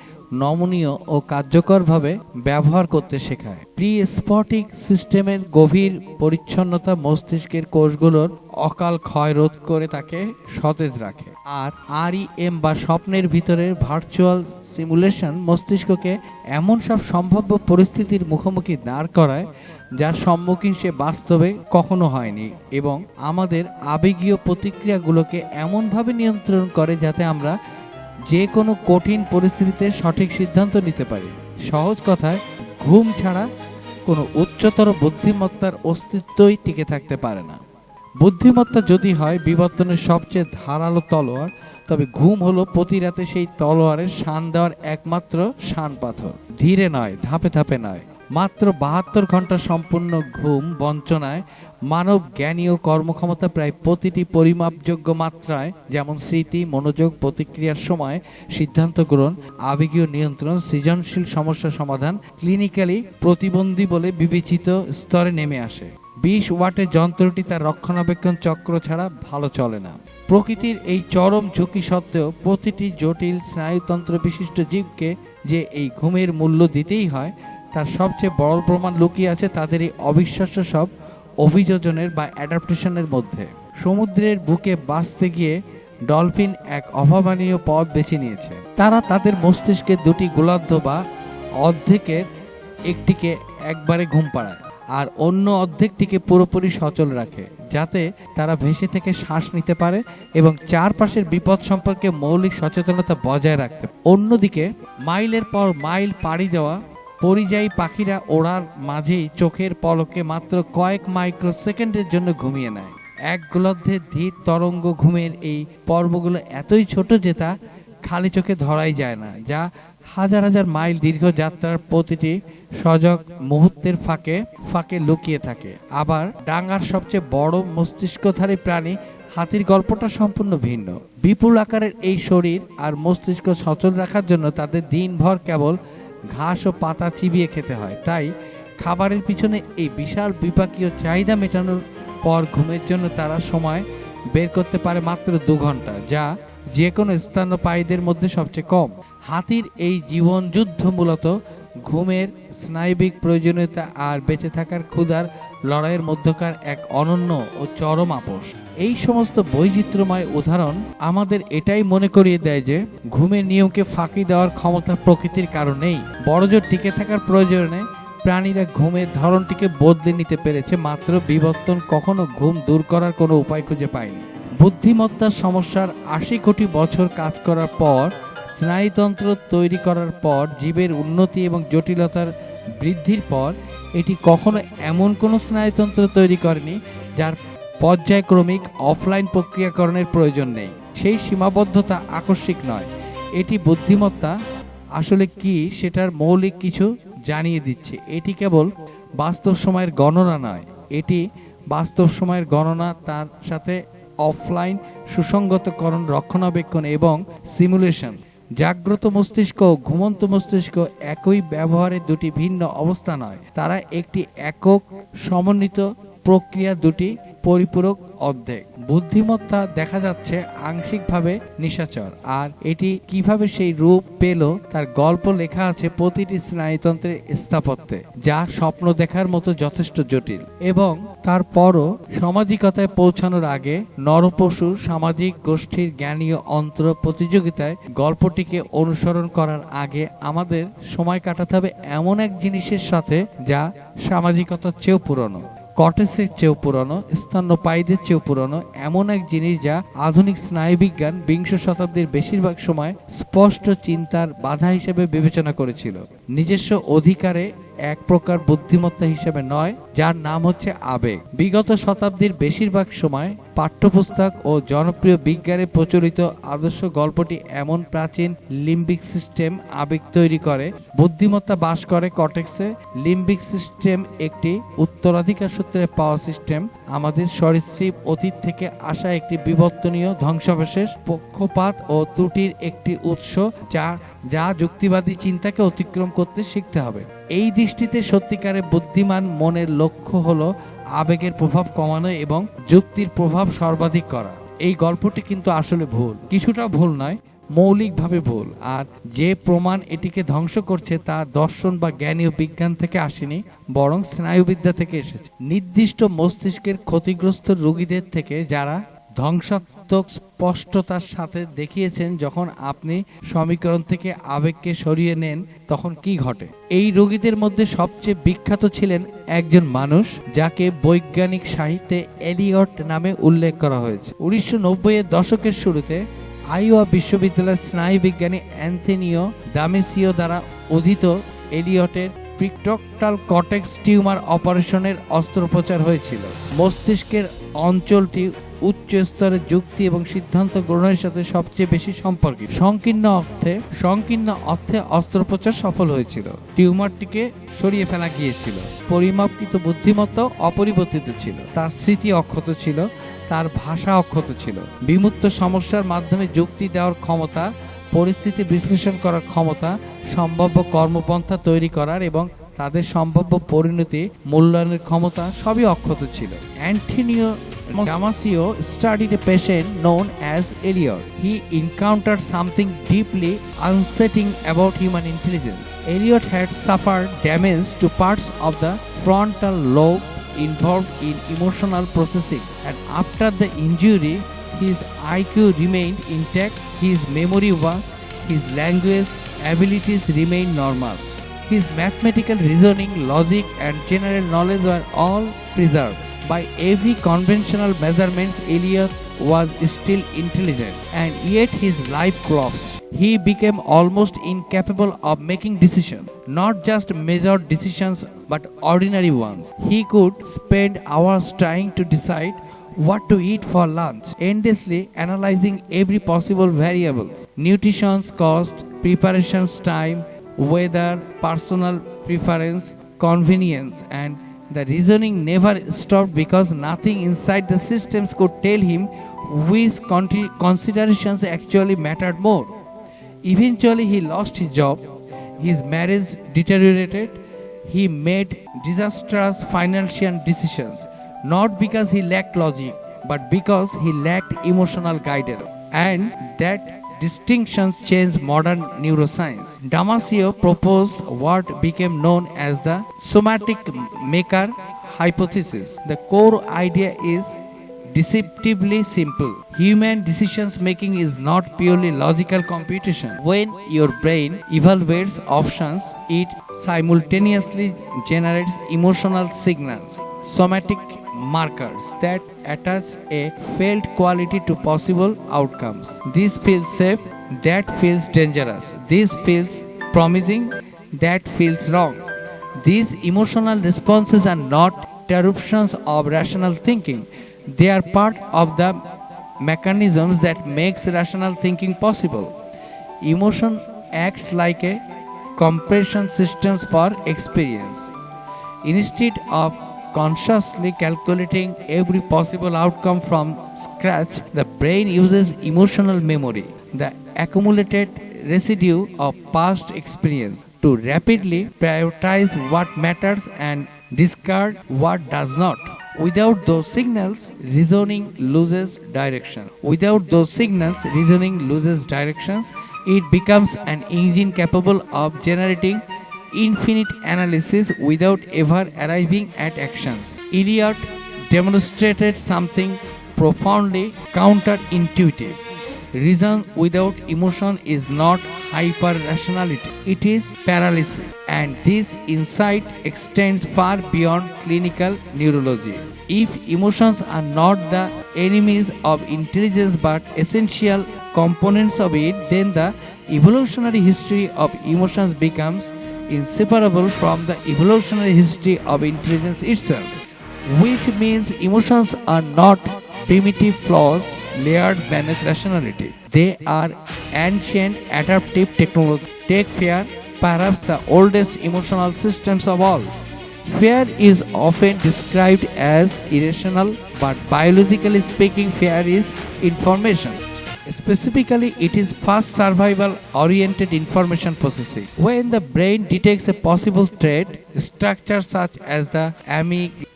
নমনীয় ও কার্যকরভাবে ব্যবহার করতে শেখায়। প্রি-স্পটিক সিস্টেমের গভীর পরিচ্ছন্নতা মস্তিষ্কের কোষগুলোর অকাল ক্ষয় রোধ করে তাকে সতেজ রাখে। আর REM বা স্বপ্নের ভিতরের ভার্চুয়াল সিমুলেশন মস্তিষ্ককে এমন সব সম্ভাব্য পরিস্থিতির মুখোমুখি দাঁড় করায় যার সম্মুখীন সে বাস্তবে কখনো হয়নি, এবং আমাদের আবেগীয় প্রতিক্রিয়াগুলোকে এমনভাবে নিয়ন্ত্রণ করে যাতে আমরা যে কোনো কঠিন পরিস্থিতিতে সঠিক সিদ্ধান্ত নিতে পারি। সহজ কথায়, ঘুম ছাড়া কোনো উচ্চতর বুদ্ধিমত্তার অস্তিত্বই টিকে থাকতে পারে না। বুদ্ধিমত্তা যদি হয় বিবর্তনের সবচেয়ে ধারালো তলোয়ার, তবে ঘুম হলো প্রতি রাতে সেই তলোয়ারের শান দেওয়ার একমাত্র শান পাথর। ধীরে নয়, ধাপে ধাপে নয়, মাত্র 72 ঘন্টা সম্পূর্ণ ঘুম বঞ্চনায় মানব জ্ঞানী ও কর্মক্ষমতা প্রায় প্রতিটি পরিমাপযোগ্য মাত্রায়, যেমন স্মৃতি, মনোযোগ, প্রতিক্রিয়ার সময়, সিদ্ধান্ত গ্রহণ, আবেগীয় নিয়ন্ত্রণ, সৃজনশীল সমস্যা সমাধান, ক্লিনিক্যালি প্রতিবন্ধী বলে বিবেচিত স্তরে নেমে আসে। 20 ওয়াটের যন্ত্রটি তার রক্ষণাবেক্ষণ চক্র ছাড়া ভালো চলে না। প্রকৃতির এই চরম ঝুঁকি সত্ত্বেও প্রতিটি জটিল স্নায়ুতন্ত্র বিশিষ্ট জীবকে যে এই ঘুমের মূল্য দিতেই হয় তার সবচেয়ে বড় প্রমাণ লুকিয়ে আছে তাদের এই অবিশ্বাস্য সব অভিযোজনের বা অ্যাডাপ্টেশনের মধ্যে। সমুদ্রের বুকে বাঁচতে গিয়ে ডলফিন এক অভাবনীয় পথ বেছে নিয়েছে। তারা তাদের মস্তিষ্কে দুটি গোলার্ধ বা অর্ধেকের একটিকে একবারে ঘুম পাড়ায় আর অন্য অর্ধেকটিকে পুরোপুরি সচল রাখে, যাতে তারা ভেসে থেকে শ্বাস নিতে পারে এবং চারপাশের বিপদ সম্পর্কে মৌলিক সচেতনতা বজায় রাখতে। অন্যদিকে মাইলের পর মাইল পাড়ি দেওয়া পরিযায়ী পাখিরা ওড়ার মাঝেই চোখের পলকে মাত্র কয়েক মাইক্রোসেকেন্ডের জন্য ঘুমিয়ে নেয়। এক গোলার্ধে ধীর তরঙ্গ ঘুমের এই পর্বগুলো এতই ছোট যে তা খালি চোখে ধরাই যায় না, যা হাজার হাজার মাইল দীর্ঘ যাত্রার প্রতিটি সজগ মুহূর্তের ফাঁকে ফাঁকে লুকিয়ে থাকে। আবার ডাঙ্গার সবচেয়ে বড় মস্তিষ্কধারী প্রাণী হাতির গল্পটা সম্পূর্ণ ভিন্ন। বিপুল আকারের এই শরীর আর মস্তিষ্ক সচল রাখার জন্য তাদের দিনভর কেবল ঘাস ও পাতা চিবিয়ে খেতে হয়। তাই খাবারের পিছনে এই বিশাল বিপাকীয় চাহিদা মেটানোর পর ঘুমের জন্য তারা সময় বের করতে পারে মাত্র 2 ঘন্টা, যা যে কোনো স্তন্যপায়ীদের মধ্যে সবচেয়ে কম। হাতির এই জীবন যুদ্ধ মূলত ঘুমের স্নায়বিক প্রয়োজনীয়তা আর বেঁচে থাকার ক্ষুধার লড়াইয়ের মধ্যকার এক অনন্য ও চরম আপোষ। এই সমস্ত বৈচিত্র্যময় উদাহরণ আমাদের এটাই মনে করিয়ে দেয় যে ঘুমের নিয়মকে ফাঁকি দেওয়ার ক্ষমতা প্রকৃতির কারণেই। বড়জোর টিকে থাকার প্রয়োজনে প্রাণীরা ঘুমের ধরনটিকে বদলে নিতে পেরেছে, মাত্র বিবর্তন কখনো ঘুম দূর করার কোনো উপায় খুঁজে পায়নি। বুদ্ধিমত্তার সমস্যার 80 কোটি বছর কাজ করার পর, স্নায়ুতন্ত্র তৈরি করার পর, জীবের উন্নতি এবং জটিলতার বৃদ্ধির পর, এটি কখনো এমন কোনো স্নায়ুতন্ত্র তৈরি করেনি যার পর্যায়ক্রমিক অফলাইন প্রক্রিয়াকরণের প্রয়োজন নেই। সেই সীমাবদ্ধতা আকস্মিক নয়, এটি বুদ্ধিমত্তা আসলে কি সেটার মৌলিক কিছু জানিয়ে দিচ্ছে। এটি কেবল বাস্তব সময়ের গণনা নয়, এটি বাস্তব সময়ের গণনা, তার সাথে অফলাইন সুসংগতকরণ, রক্ষণাবেক্ষণ এবং সিমুলেশন। জাগ্রত মস্তিষ্ক ও ঘুমন্ত মস্তিষ্ক একই ব্যবহারের দুটি ভিন্ন অবস্থা নয়, তারা একটি একক সমন্বিত প্রক্রিয়া, দুটি পরিপূরক অর্ধেক। বুদ্ধিমত্তা দেখা যাচ্ছে আংশিকভাবে নিশাচর, আর এটি কিভাবে সেই রূপ পেল তার গল্প লেখা আছে প্রতিটি স্নায়ুতন্ত্রের স্থাপত্যে, যা স্বপ্ন দেখার মতো যথেষ্ট জটিল। এবং তারপরও সামাজিকতায় পৌঁছানোর আগে নরপশু সামাজিক গোষ্ঠীর জ্ঞানীয় অন্তর প্রতিযোগিতায় গল্পটিকে অনুসরণ করার আগে আমাদের সময় কাটাতে হবে এমন এক জিনিসের সাথে যা সামাজিকতার চেয়েও পুরনো। কর্টেক্সের চেয়েও পুরনো, স্তন্যপায়ীদের চেয়েও পুরনো, এমন এক জিনিস যা আধুনিক স্নায়ুবিজ্ঞান বিংশ শতাব্দীর বেশিরভাগ সময় স্পষ্ট চিন্তার বাধা হিসেবে বিবেচনা করেছিল, নিজস্ব অধিকারে এক প্রকার বুদ্ধিমত্তা হিসেবে নয়, যার নাম হচ্ছে আবেগ। বিগত শতাব্দীর বেশিরভাগ সময় পাঠ্যপুস্তক ও জনপ্রিয় বিজ্ঞানে প্রচলিত আদর্শ গল্পটি এমন প্রাচীন লিম্বিক সিস্টেম আবেগ তৈরি করে। বুদ্ধিমত্তা বাস করে কর্টেক্সে। লিম্বিক সিস্টেম একটি উত্তরাধিকার সূত্রে পাওয়া সিস্টেম, আমাদের সরীসৃপ অতীত থেকে আসা একটি বিবর্তনীয় ধ্বংসাবশেষ, পক্ষপাত ও ত্রুটির একটি উৎস যা যুক্তিবাদী চিন্তাকে অতিক্রম করতে শিখতে হবে। এই দৃষ্টিতে সত্যিকারের বুদ্ধিমান মনের লক্ষ্য হলো আবেগের প্রভাব কমানো এবং যুক্তির প্রভাব সর্বাধিক করা। এই গল্পটি কিন্তু আসলে ভুল, কিছুটা ভুল নয়, মৌলিকভাবে ভুল। আর যে প্রমাণ এটিকে ধ্বংস করছে তা দর্শন বা জ্ঞানীয় বিজ্ঞান থেকে আসেনি, বরং স্নায়ুবিদ্যা থেকে এসেছে। নির্দিষ্ট মস্তিষ্কের ক্ষতিগ্রস্ত রোগীদের থেকে যারা ধ্বংসাত্মক স্পষ্টতার সাথে দেখিয়েছেন যখন আপনি সমীকরণ থেকে আবেগকে সরিয়ে নেন তখন কি ঘটে। এই রোগীদের মধ্যে সবচেয়ে বিখ্যাত ছিলেন একজন মানুষ যাকে বৈজ্ঞানিক সাহিত্যে এলিয়ট নামে উল্লেখ করা হয়েছে। 1990-এর দশকের শুরুতে আইওয়া বিশ্ববিদ্যালয়ের স্নায়ুবিজ্ঞানী অ্যান্থনিও দামেসিও দ্বারা অধীত এলিয়টের প্রিফ্রন্টাল কর্টেক্স টিউমার অপারেশনের অস্ত্রোপচার হয়েছিল। মস্তিষ্কের অঞ্চলটি উচ্চ স্তরের যুক্তি এবং সিদ্ধান্ত গ্রহণের সাথে সবচেয়ে বেশি সম্পর্কিত। সংকীর্ণ অর্থে অস্ত্রোপচার সফল হয়েছিল। টিউমারটিকে সরিয়ে ফেলা গিয়েছিল। পরিমাপকৃত বুদ্ধিমত্তাও অপরিবর্তিত ছিল। তার স্মৃতি অক্ষত ছিল, তার ভাষা অক্ষত ছিল। বিমূর্ত সমস্যার মাধ্যমে যুক্তি দেওয়ার ক্ষমতা, পরিস্থিতি বিশ্লেষণ করার ক্ষমতা, সম্ভাব্য কর্মপন্থা তৈরি করার এবং তাদের সম্ভাব্য পরিণতি মূল্যায়নের ক্ষমতা সবই অক্ষত ছিল। Antonio Damasio studied a patient known as Eliot. He encountered something deeply unsettling about human intelligence. Eliot had suffered damage to parts of the frontal lobe involved in emotional processing, and after the injury, his IQ remained intact, his memory worked, his language abilities remained normal. His mathematical reasoning, logic, and general knowledge were all preserved. By every conventional measurement, Eliot was still intelligent, and yet his life collapsed. He became almost incapable of making decisions, not just measured decisions but ordinary ones. He could spend hours trying to decide what to eat for lunch, endlessly analyzing every possible variables: nutrition, cost, preparations time, weather, personal preference, convenience, and the reasoning never stopped because nothing inside the systems could tell him which considerations actually mattered more. Eventually, he lost his job, his marriage deteriorated, he made disastrous financial decisions, not because he lacked logic, but because he lacked emotional guidance. And that distinctions changed modern neuroscience. Damasio proposed what became known as the somatic maker hypothesis. The core idea is deceptively simple. Human decisions making is not purely logical computation. When your brain evaluates options, it simultaneously generates emotional signals, somatic markers that attach a felt quality to possible outcomes. This feels safe, that feels dangerous. This feels promising, that feels wrong. These emotional responses are not interruptions of rational thinking. They are part of the mechanisms that makes rational thinking possible. Emotion acts like a compression system for experience. Instead of consciously calculating every possible outcome from scratch, the brain uses emotional memory, the accumulated residue of past experience, to rapidly prioritize what matters and discard what does not. Without those signals, reasoning loses direction. It becomes an engine capable of generating infinite analysis without ever arriving at actions. Eliot demonstrated something profoundly counterintuitive. Reason without emotion is not hyper rationality, it is paralysis, and this insight extends far beyond clinical neurology. If emotions are not the enemies of intelligence but essential components of it, then the evolutionary history of emotions becomes inseparable from the evolutionary history of intelligence itself, which means emotions are not primitive flaws layered beneath rationality. They are ancient adaptive technology. Take fear, perhaps the oldest emotional systems of all. Fear is often described as irrational, but biologically speaking, fear is information. Specifically, it is fast survival oriented information processing. When the brain detects a possible threat, structures such as the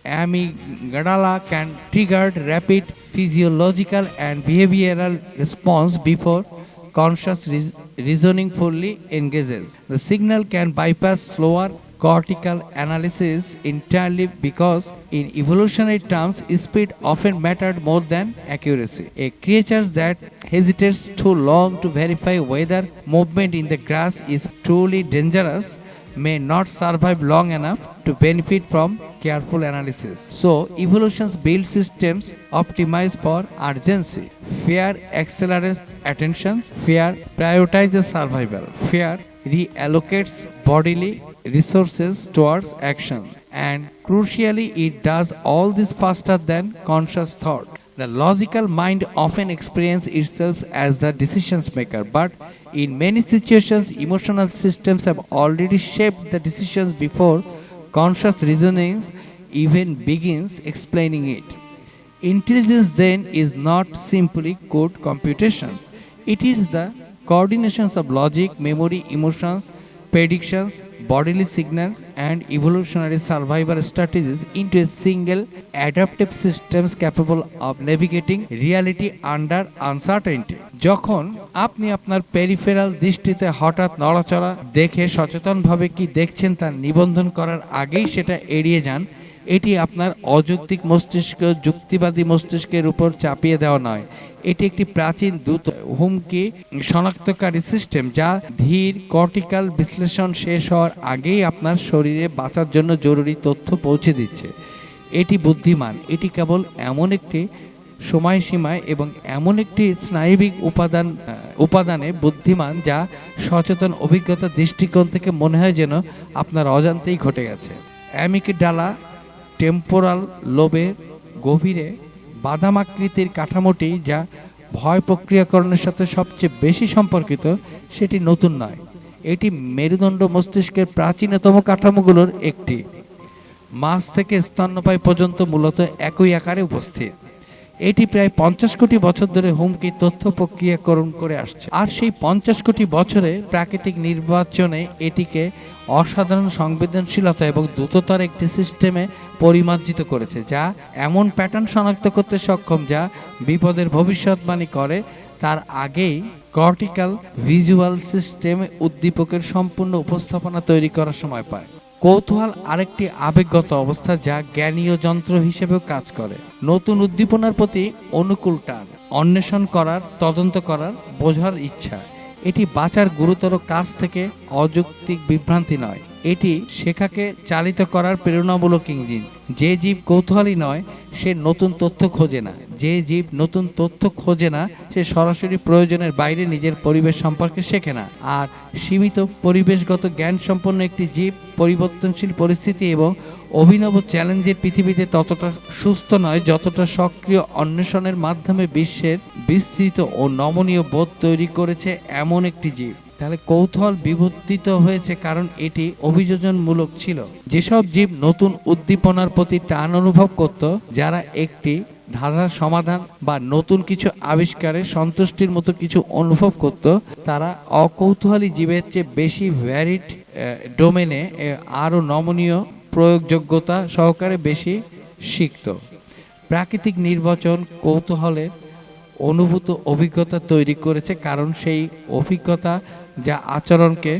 amygdala can trigger rapid physiological and behavioral response before conscious reasoning fully engages. The signal can bypass slower cortical analysis entirely because in evolutionary terms speed often mattered more than accuracy. A creature that hesitates too long to verify whether movement in the grass is truly dangerous may not survive long enough to benefit from careful analysis. So evolution's build systems optimize for urgency. Fear accelerates attention, fear prioritizes survival, fear reallocates bodily resources towards action, and crucially it does all this faster than conscious thought. The logical mind often experiences itself as the decision maker, but in many situations emotional systems have already shaped the decisions before conscious reasoning even begins explaining it. Intelligence then is not simply code computation, it is the coordinations of logic, memory, emotions, predictions, bodily signals, and evolutionary survival strategies into a single adaptive systems capable of navigating reality under uncertainty. যখন আপনি আপনার peripheral দৃষ্টিতে হঠাৎ নড়াচড়া দেখে সচেতনভাবে কি দেখছেন তা নিবন্ধন করার আগেই সেটা এড়িয়ে যান, এটি আপনার অযৌক্তিক মস্তিষ্ক যুক্তিবাদী মস্তিষ্কের উপর চাপিয়ে দেওয়া নয়, এটি একটি প্রাচীন দ্রুত হুমকি শনাক্তকারী সিস্টেম যা ধীর কর্টিক্যাল বিশ্লেষণ শেষ হওয়ার আগেই আপনার শরীরে বাঁচার জন্য জরুরি তথ্য পৌঁছে দিচ্ছে। এটি বুদ্ধিমান, এটি কেবল এমন একটি সময়সীমায় এবং এমন একটি স্নায়বিক উপাদানে বুদ্ধিমান যা সচেতন অভিজ্ঞতা দৃষ্টিকোণ থেকে মনে হয় যেন আপনার অজান্তেই ঘটে গেছে। অ্যামিগডালা টেম্পোরাল লোবের গভীরে বাদামাকৃতির কাঠামোটি যা ভয় প্রক্রিয়াকরণের সাথে সবচেয়ে বেশি সম্পর্কিত সেটি নতুন নয়, এটি মেরুদণ্ড মস্তিষ্কের প্রাচীনতম কাঠামোগুলোর একটি। মাছ থেকে স্তন্যপায়ী পর্যন্ত মূলত একই আকারে উপস্থিত। এটি প্রায় 50 কোটি বছর ধরে হুমকি তথ্য প্রক্রিয়াকরণ করে আসছে, আর সেই 50 কোটি বছরে প্রাকৃতিক নির্বাচনে এটিকে অসাধারণ সংবেদনশীলতা এবং দ্রুততর একটি সিস্টেমে পরিমার্জিত করেছে যা এমন প্যাটার্ন শনাক্ত করতে সক্ষম যা বিপদের ভবিষ্যৎবাণী করে তার আগেই কর্টিক্যাল ভিজুয়াল সিস্টেম উদ্দীপকের সম্পূর্ণ উপস্থাপনা তৈরি করার সময় পায়। কৌতূহল আরেকটি আবেগগত অবস্থা যা জ্ঞানীয় যন্ত্র হিসেবেও কাজ করে। নতুন উদ্দীপনার প্রতি অনুকূল টান, অন্বেষণ করার, তদন্ত করার, বোঝার ইচ্ছা, এটি বাঁচার গুরুতর কাজ থেকে অযৌক্তিক বিভ্রান্তি নয়, এটি শেখাকে চালিত করার প্রেরণামূলক ইঞ্জিন। যে জীব কৌতূহলী নয় সে নতুন তথ্য খোঁজে না, যে জীব নতুন তথ্য খোঁজে না সে সরাসরি প্রয়োজনের বাইরে নিজের পরিবেশ সম্পর্কে শেখে না। আর সীমিত পরিবেশগত জ্ঞান সম্পন্ন একটি জীব পরিবর্তনশীল পরিস্থিতি এবং অভিনব চ্যালেঞ্জের পৃথিবীতে ততটা সুস্থ নয় যতটা সক্রিয় অন্বেষণের মাধ্যমে বিশ্বের বিস্তৃত ও নমনীয় বোধ তৈরি করেছে এমন একটি জীব। তাহলে কৌতূহল বিবর্তিত হয়েছে কারণ এটি অভিযোজনমূলক ছিল। যেসব জীব নতুন উদ্দীপনার প্রতি টান অনুভব করত, যারা একটি ধাঁধার সমাধান বা নতুন কিছু আবিষ্কারের সন্তুষ্টির মতো কিছু অনুভব করত, তারা অকৌতূহলী জীবের চেয়ে বেশি ভ্যারিড ডোমেনে আরও নমনীয় প্রয়োগযোগ্যতা সহকারে বেশি শিখত। প্রাকৃতিক নির্বাচন কৌতূহলের অনুভূত অভিজ্ঞতা তৈরি করেছে কারণ সেই অভিজ্ঞতা যা আচরণকে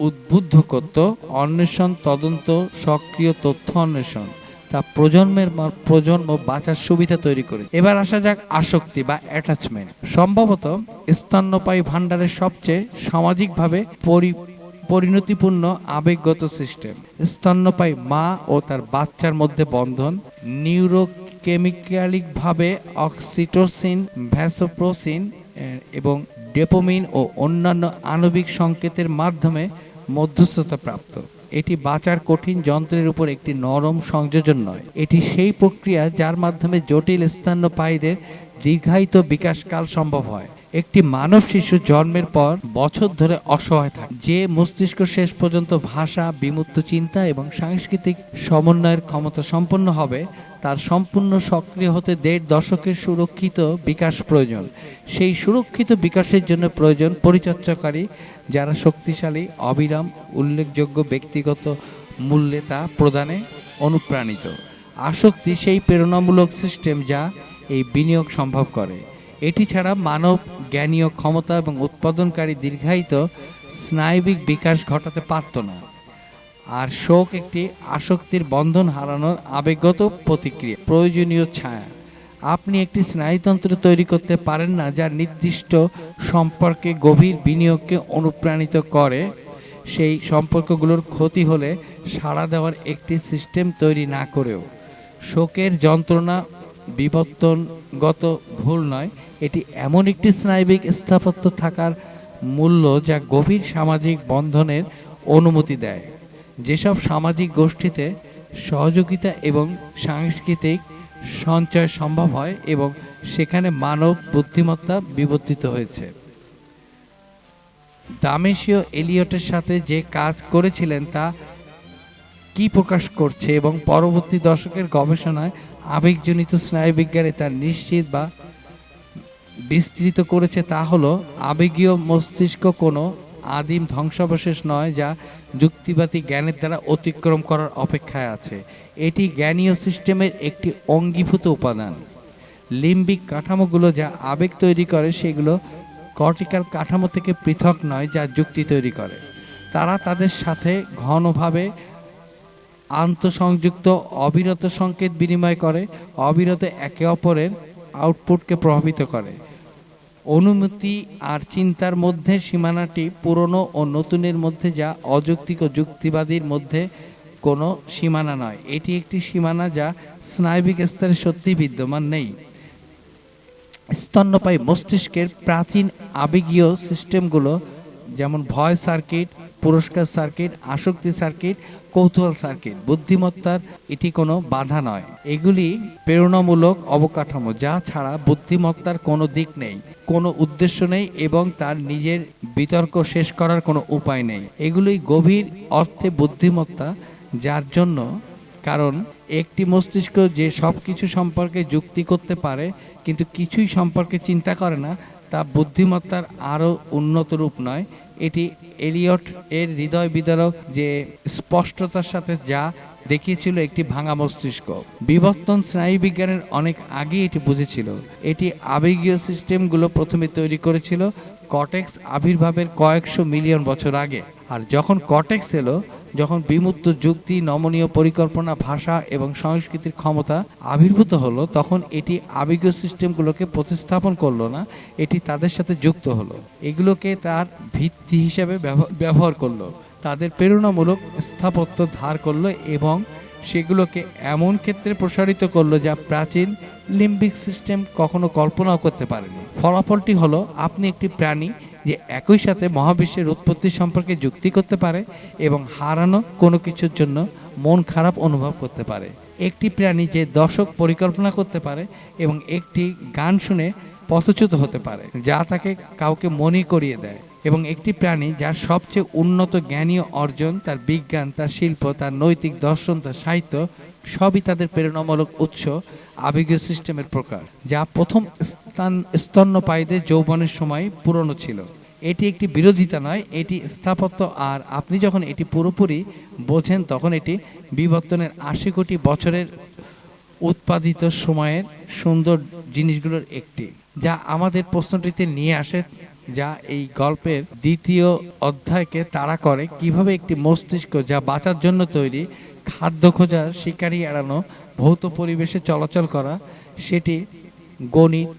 উদ্বুদ্ধ করত, অন্বেষণ, তদন্ত, সক্রিয় তথ্য অন্বেষণ, তা প্রজন্মের প্রজন্ম বাঁচার সুবিধা তৈরি করে। এবার আসা যাক আসক্তি বা অ্যাটাচমেন্ট। সম্ভবত স্তন্যপায়ী ভাণ্ডারের সবচেয়ে সামাজিকভাবে পরিণতিপূর্ণ আবেগগত সিস্টেম। স্তন্যপায়ী মা ও তার বাচ্চার মধ্যে বন্ধন নিউরোকেমিক্যালিকভাবে অক্সিটোসিন, ভ্যাসোপ্রেসিন এবং ডোপামিন ও অন্যান্য আণবিক সংকেতের মাধ্যমে মধ্যস্থতা প্রাপ্ত। এটি বাঁচার কঠিন যন্ত্রের উপর একটি নরম সংযোজন নয়, এটি সেই প্রক্রিয়া যার মাধ্যমে জটিল স্তন্যপায়ীদের দীর্ঘায়িত বিকাশকাল সম্ভব হয়। একটি মানব শিশু জন্মের পর বছর ধরে অসহায় থাকে, যে মস্তিষ্ক শেষ পর্যন্ত ভাষা, বিমূর্ত চিন্তা এবং সাংস্কৃতিক সমন্বয়ের ক্ষমতা সম্পন্ন হবে, তার সম্পূর্ণ সক্রিয় হতে 1.5 দশকের সুরক্ষিত বিকাশ প্রয়োজন। সেই সুরক্ষিত বিকাশের জন্য প্রয়োজন পরিচর্যাকারী যারা শক্তিশালী, অবিরাম, উল্লেখযোগ্য ব্যক্তিগত মূল্যে তা প্রদানে অনুপ্রাণিত। আসক্তি সেই প্রেরণামূলক সিস্টেম যা এই বিনিয়োগ সম্ভব করে। এটি ছাড়া মানব জ্ঞানীয় ক্ষমতা এবং উৎপাদনকারী দীর্ঘায়িত স্নায়বিক বিকাশ ঘটাতে পারত না। আর শোক একটি আসক্তির বন্ধন হারানোর আবেগগত প্রতিক্রিয়া, প্রয়োজনীয় ছায়া। আপনি একটি স্নায়ুতন্ত্র তৈরি করতে পারেন না যা নির্দিষ্ট সম্পর্কে গভীর বিনিয়োগকে অনুপ্রাণিত করে। সেই সম্পর্কগুলোর ক্ষতি হলে সাড়া দেওয়ার একটি সিস্টেম তৈরি না করেও। শোকের যন্ত্রণা বিবর্তনগত ভুল নয়, এটি এমন একটি স্নায়বিক স্থাপত্য থাকার মূল্য যা গভীর সামাজিক বন্ধনের অনুমতি দেয়। যেসব সামাজিক গোষ্ঠীতে সহযোগিতা এবং সাংস্কৃতিক সঞ্চয় সম্ভব হয় এবং সেখানে মানব বুদ্ধিমত্তা বিবর্তিত হয়েছে। দামেশিও এলিয়টের সাথে যে কাজ করেছিলেন তা কি প্রকাশ করছে এবং পরবর্তী দশকের গবেষণায় আবেগজনিত স্নায়ুবিজ্ঞানে তা নিশ্চিত বা বিস্তৃত করেছে তা হলো আবেগীয় মস্তিষ্ক কোনো আদিম ধ্বংসাবশেষ নয় যা যুক্তিবাদী জ্ঞানের দ্বারা অতিক্রম করার অপেক্ষায় আছে। এটি জ্ঞানীয় সিস্টেমের একটি অঙ্গীভূত উপাদান। লিম্বিক কাঠামোগুলো যা আবেগ তৈরি করে সেগুলো কর্টিক্যাল কাঠামো থেকে পৃথক নয় যা যুক্তি তৈরি করে। তারা তাদের সাথে ঘনভাবে আন্তঃসংযুক্ত, অবিরত সংকেত বিনিময় করে, অবিরত একে অপরের আউটপুটকে প্রভাবিত করে। অনুমতি আর চিন্তার মধ্যে সীমানাটি পুরনো ও নতুনের মধ্যে, যা অযৌক্তিক ও যুক্তিবাদীর মধ্যে কোনো সীমানা নয়। এটি একটি সীমানা যা স্নায়বিক স্তরে সত্যি বিদ্যমান নেই। স্তন্যপায়ী মস্তিষ্কের প্রাচীন আবেগীয় সিস্টেমগুলো যেমন ভয় সার্কিট, পুরস্কার সার্কিট, আসক্তি সার্কিট, কৌতূহল সার্কিট, বুদ্ধিমত্তার এটি কোনো বাধা নয়। এগুলি প্রেরণামূলক অবকাঠামো যা ছাড়া বুদ্ধিমত্তার কোনো দিক নেই, কোনো উদ্দেশ্য নেই এবং তার নিজের বিতর্ক শেষ করার কোনো উপায় নেই। এগুলি গভীর অর্থে বুদ্ধিমত্তা, যার জন্য কারণ একটি মস্তিষ্ক যে সব কিছু সম্পর্কে যুক্তি করতে পারে কিন্তু কিছুই সম্পর্কে চিন্তা করে না, তা বুদ্ধিমত্তার আরও উন্নত রূপ নয়। এটি এলিয়ট এর হৃদয় বিদারক যে স্পষ্টতার সাথে যা দেখিয়েছিল একটি ভাঙা মস্তিষ্ক। বিবর্তন স্নায়ুবিজ্ঞানের অনেক আগে এটি বুঝেছিল। এটি আবেগীয় সিস্টেমগুলো প্রথমে তৈরি করেছিল কর্টেক্স আবির্ভাবের কয়েকশো মিলিয়ন বছর আগে। আর যখন কর্টেক্স এলো, যখন বিমূর্ত যুক্তি, নমনীয় পরিকল্পনা, ভাষা এবং সংস্কৃতির ক্ষমতা আবির্ভূত হলো, তখন এটি আবেগীয় সিস্টেমগুলোকে প্রতিস্থাপন করলো না, এটি তাদের সাথে যুক্ত হলো, এগুলোকে তার ভিত্তি হিসেবে ব্যবহার করলো, তাদের প্রেরণামূলক স্থাপত্য ধার করলো এবং সেগুলোকে এমন ক্ষেত্রে প্রসারিত করলো যা প্রাচীন লিম্বিক সিস্টেম কখনো কল্পনাও করতে পারেনি। ফলাফলটি হলো আপনি একটি প্রাণী যে একই সাথে মহাবিশ্বের উৎপত্তি সম্পর্কে যুক্তি করতে পারে এবং হারানো কোনো কিছুর জন্য মন খারাপ অনুভব করতে পারে। একটি প্রাণী যে দশক পরিকল্পনা করতে পারে এবং একটি গান শুনে পথচ্যুত হতে পারে যা তাকে কাউকে মনে করিয়ে দেয়, এবং একটি প্রাণী যার সবচেয়ে উন্নত জ্ঞানীয় অর্জন, তার বিজ্ঞান, তার শিল্প, তার নৈতিক দর্শন, তার সাহিত্য, সবই তাদের প্রেরণামূলক উৎস, আবেগীয় সিস্টেমের প্রকার, যা প্রথম স্তন্যপায়ীদের যৌবনের সময় পুরনো ছিল। এটি একটি বিরোধিতা নয়, এটি স্থাপত্য। আর আপনি যখন এটি পুরোপুরি বোঝেন তখন এটি বিবর্তনের ৮০ কোটি বছরের উৎপাদিত সময়ের সুন্দর জিনিসগুলোর একটি, যা আমাদের প্রশ্নটিতে নিয়ে আসে যা এই গল্পের দ্বিতীয় অধ্যায়কে তাড়া করে, কিভাবে একটি মস্তিষ্ক যা বাঁচার জন্য তৈরি, খাদ্য খোঁজার, শিকারি এড়ানো, ভৌত পরিবেশে চলাচল করা, সেটি গণিত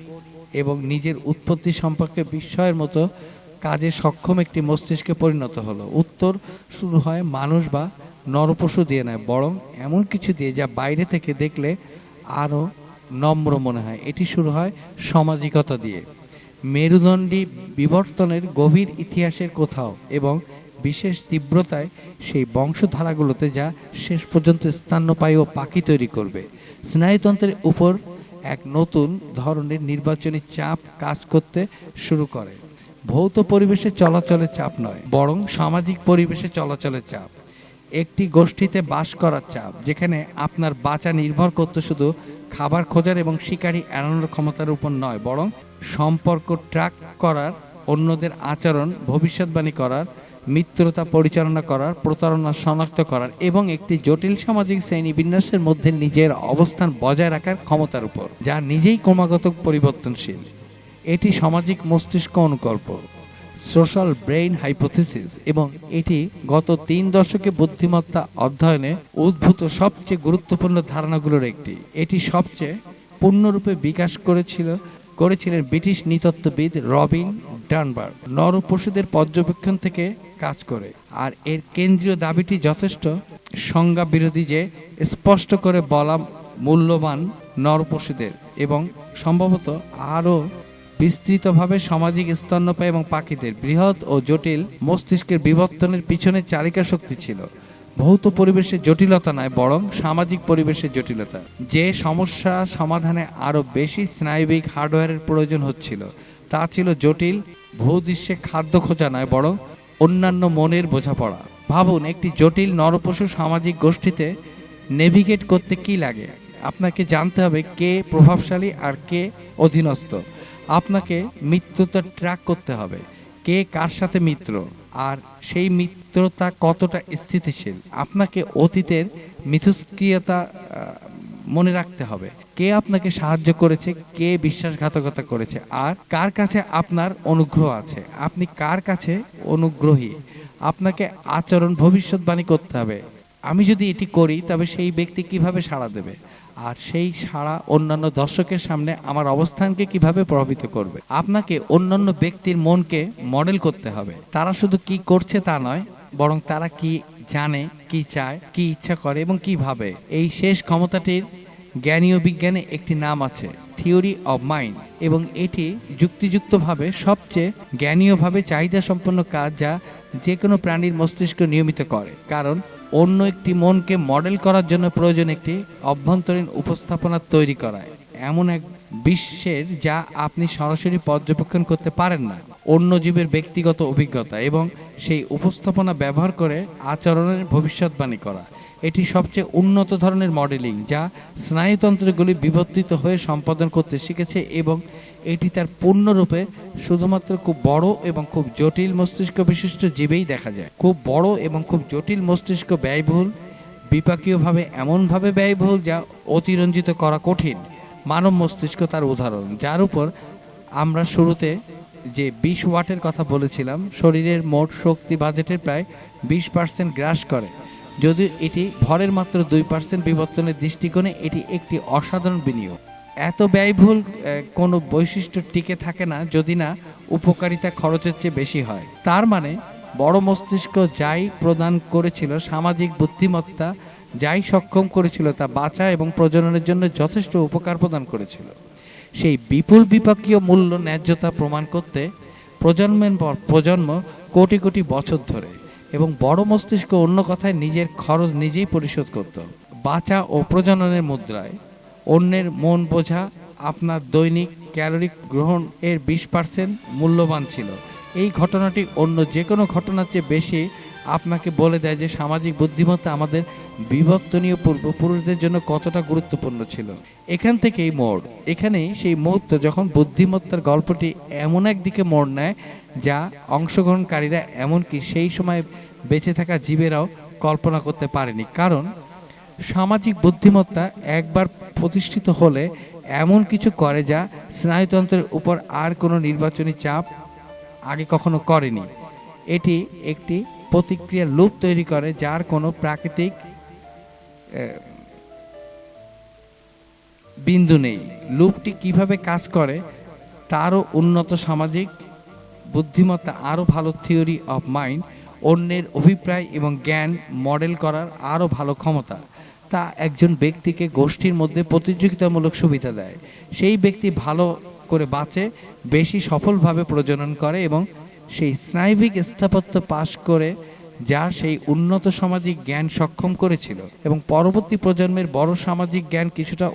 এবং নিজের উৎপত্তি সম্পর্কে বিস্ময়ের মতো কাজে সক্ষম একটি মস্তিষ্কে পরিণত হলো। উত্তর শুরু হয় মানুষ বা নরপশু দিয়ে নয়, বরং এমন কিছু দিয়ে যা বাইরে থেকে দেখলে আরও নম্র মনে হয়। এটি শুরু হয় সামাজিকতা দিয়ে, মেরুদণ্ডী বিবর্তনের গভীর ইতিহাসের কোথাও এবং বিশেষ তীব্রতায় সেই বংশধারাগুলোতে, যা শেষ পর্যন্ত স্তন্যপায়ী ও পাখি তৈরি করবে। স্নায়ুতন্ত্রের উপর এক নতুন ধরনের নির্বাচনী চাপ কাজ করতে শুরু করে। ভৌত পরিবেশে চলাচলের চাপ নয়, বরং সামাজিক পরিবেশে চলাচলের চাপ। একটি গোষ্ঠীতে বাস করার চাপ, যেখানে আপনার বাঁচা নির্ভর করতে শুধু খাবার খোঁজার এবং শিকারি এড়ানোর ক্ষমতার উপর নয়, বরং সম্পর্ক ট্র্যাক করার, অন্যদের আচরণ ভবিষ্যৎবাণী করার, মিত্রতা পরিচালনা করার, প্রতারণা শনাক্ত করার এবং একটি জটিল সামাজিক শ্রেণীবিন্যাসের মধ্যে নিজের অবস্থান বজায় রাখার ক্ষমতার উপর, যা নিজেই ক্রমাগত পরিবর্তনশীল। এটি সামাজিক মস্তিষ্ক অনুকল্প, সোশ্যাল ব্রেইন হাইপোথিসিস, এবং এটি গত 3 দশকে বুদ্ধিমত্তা অধ্যয়নে উদ্ভূত সবচেয়ে গুরুত্বপূর্ণ ধারণাগুলোর একটি। এটি সবচেয়ে পূর্ণরূপে বিকাশ করেছিলেন ব্রিটিশ নৃতত্ত্ববিদ রবিন ডানবার, নরপশুদের পর্যবেক্ষণ থেকে কাজ করে। আর এর কেন্দ্রীয় দাবিটি যথেষ্ট সংজ্ঞা বিরোধী, যে স্পষ্ট করে বলা মূল্যবান নরপশুদের এবং সম্ভবত আরও বিস্তৃতভাবে সামাজিক স্তন্যপায়ী এবং পাখিদের বৃহৎ ও জটিল মস্তিষ্কের বিবর্তনের পিছনে চালিকা শক্তি ছিল ভৌত পরিবেশের জটিলতা নয়, বরং সামাজিক পরিবেশের জটিলতা। যে সমস্যা সমাধানে আরও বেশি স্নায়বিক হার্ডওয়্যারের প্রয়োজন হচ্ছিল তা ছিল জটিল ভূদৃশ্যে খাদ্য খোঁজা নয়, বরং অন্যান্য মনের বোঝাপড়া। ভাবুন, একটি জটিল নরপশু সামাজিক গোষ্ঠীতে নেভিগেট করতে কি লাগে। আপনাকে জানতে হবে কে প্রভাবশালী আর কে অধীনস্থ। আপনাকে মিত্রতা ট্র্যাক করতে হবে, কে কার সাথে মিত্র আর সেই মিত্রতা কতটা স্থিতিশীল। আপনাকে অতীতের মিথস্ক্রিয়তা মনে রাখতে হবে, কে আপনাকে সাহায্য করেছে, কে বিশ্বাসঘাতকতা করেছে, আর কার কাছে আপনার অনুগ্রহ আছে। আপনি কার কাছে অনুগ্রহী। আপনাকে আচরণ ভবিষ্যৎবাণী করতে হবে। আমি যদি এটি করি তবে সেই ব্যক্তি কিভাবে সাড়া দেবে, আর সেই সাড়া অন্যান্য দর্শকের সামনে আমার অবস্থানকে কিভাবে প্রভাবিত করবে। আপনাকে অন্যান্য ব্যক্তির মনকে মডেল করতে হবে। তারা শুধু কি করছে তা নয়, বরং তারা কি জানে, কি চায়, কি ইচ্ছা করে এবং কি ভাবে। এই শেষ ক্ষমতাটির জ্ঞানীয় বিজ্ঞানে একটি নাম আছে, থিওরি অব মাইন্ড, এবং এটি যুক্তিযুক্তভাবে সবচেয়ে জ্ঞানীয়ভাবে চাহিদা সম্পন্ন কাজ যা যে কোনো প্রাণীর মস্তিষ্ক নিয়মিত করে। কারণ অন্য একটি মনকে মডেল করার জন্য প্রয়োজন একটি অভ্যন্তরীণ উপস্থাপনা তৈরি করা, এমন এক বিশ্বের যা আপনি সরাসরি পর্যবেক্ষণ করতে পারেন না। অন্য জীবের ব্যক্তিগত অভিজ্ঞতা এবং সেই উপস্থাপনা ব্যবহার করে আচরণের ভবিষ্যৎবাণী করা, এটি সবচেয়ে উন্নত ধরনের মডেলিং যা স্নায়ুতন্ত্রগুলি বিবর্তিত হয়ে সম্পাদন করতে শিখেছে, এবং এটি তার পূর্ণরূপে শুধুমাত্র খুব বড় এবং খুব জটিল মস্তিষ্ক বিশিষ্ট জীবেই দেখা যায়। খুব বড় এবং খুব জটিল মস্তিষ্ক ব্যয়বহুল, বিপাকীয়ভাবে এমনভাবে ব্যয়বহুল যা অতিরঞ্জিত করা কঠিন। মানব মস্তিষ্ক তার উদাহরণ, যার উপর আমরা শুরুতে যে 20 ওয়াটের কথা বলেছিলাম, শরীরের মোট শক্তি বাজেটের প্রায় 20% গ্রাস করে। যদিও এটি ভরের মাত্র 2% বিবর্তনের দৃষ্টিকোণে এটি একটি অসাধারণ বিনিয়োগ। এত ব্যয়বহুল কোনো বৈশিষ্ট্য টিকে থাকে না যদি না উপকারিতা খরচের চেয়ে বেশি হয়। তার মানে বড় মস্তিষ্ক যাই প্রদান করেছিল, সামাজিক বুদ্ধিমত্তা যাই সক্ষম করেছিল, তা বাঁচা এবং প্রজননের জন্য যথেষ্ট উপকার প্রদান করেছিল। সেই বিপুল বিপাকীয় মূল্য ন্যায্যতা প্রমাণ করতে প্রজন্মের পর প্রজন্ম কোটি কোটি বছর ধরে, এবং বড় মস্তিষ্ক অন্য কথায় নিজের খরচ নিজেই পরিশোধ করত। বাঁচা ও প্রজননের মুদ্রায় অন্যের মন বোঝা আপনার দৈনিক ক্যালোরি গ্রহণ এর 20% মূল্যবান ছিল। এই ঘটনাটি অন্য যে কোনো ঘটনার চেয়ে বেশি আপনাকে বলে দেয় যে সামাজিক বুদ্ধিমত্তা আমাদের বিবর্তনীয় পূর্বপুরুষদের জন্য কতটা গুরুত্বপূর্ণ ছিল। এখানেই সেই মুহূর্ত যখন বুদ্ধিমত্তার গল্পটি এমন একদিকে মোড় নেয় যা অংশগ্রহণকারীরা এমনকি সেই সময় বেঁচে থাকা জীবেরাও কল্পনা করতে পারেনি। কারণ সামাজিক বুদ্ধিমত্তা একবার প্রতিষ্ঠিত হলে এমন কিছু করে যা স্নায়ুতন্ত্রের উপর আর কোনো নির্বাচনী চাপ আগে কখনো করেনি। এটি একটি প্রতিক্রিয়া লুপ তৈরি করে যার কোনো প্রাকৃতিক বিন্দু নেই। লুপটি কিভাবে কাজ করে তারও উন্নত সামাজিক বুদ্ধিমত্তা, আরও ভালো থিওরি অফ মাইন্ড, অন্যের অভিপ্রায় এবং জ্ঞান মডেল করার আরও ভালো ক্ষমতা, তা একজন ব্যক্তিকে গোষ্ঠীর মধ্যে প্রতিযোগিতামূলক সুবিধা দেয়। সেই ব্যক্তি ভালো করে বাঁচে, বেশি সফলভাবে প্রজনন করে এবং সেই স্নায়বিক স্থাপত্য পাশ করে যা সেই উন্নত সামাজিক জ্ঞান সক্ষম করেছিল, এবং পরবর্তী প্রজন্মের বড় সামাজিক জ্ঞান কিছুটা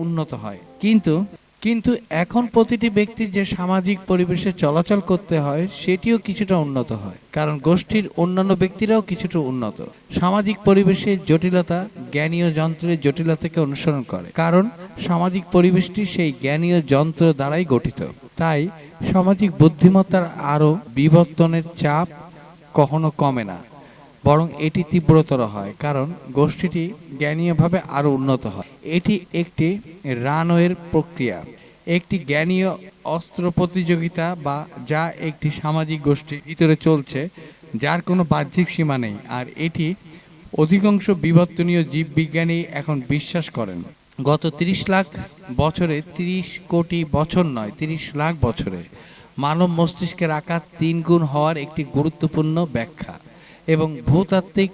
উন্নত হয়। কিন্তু এখন প্রতিটি ব্যক্তির যে সামাজিক পরিবেশে চলাচল করতে হয় সেটিও কিছুটা উন্নত হয়, কারণ গোষ্ঠীর অন্যান্য ব্যক্তিরাও কিছুটা উন্নত। সামাজিক পরিবেশের জটিলতা জ্ঞানীয় যন্ত্রের জটিলতাকে অনুসরণ করে, কারণ সামাজিক পরিবেশটি সেই জ্ঞানীয় যন্ত্র দ্বারাই গঠিত। তাই সামাজিক বুদ্ধিমত্তার আরও বিবর্তনের চাপ কখনো কমে না, বরং এটি তীব্রতর হয়, কারণ গোষ্ঠীটি জ্ঞানীয়ভাবে আরো উন্নত হয়। এটি একটি রানওয়ের প্রক্রিয়া, একটি জ্ঞানীয় অস্ত্র প্রতিযোগিতা, বা যা একটি সামাজিক গোষ্ঠীর ভিতরে চলছে যার কোনো বাহ্যিক সীমা নেই। আর এটি অধিকাংশ বিবর্তনীয় জীববিজ্ঞানী এখন বিশ্বাস করেন। গত ৩০ লাখ বছরে, ৩০ কোটি বছর নয়, ৩০ লাখ বছরে মানব মস্তিষ্কের আকার ৩ গুণ হওয়ার একটি গুরুত্বপূর্ণ ব্যাখ্যা, এবং ভূতাত্ত্বিক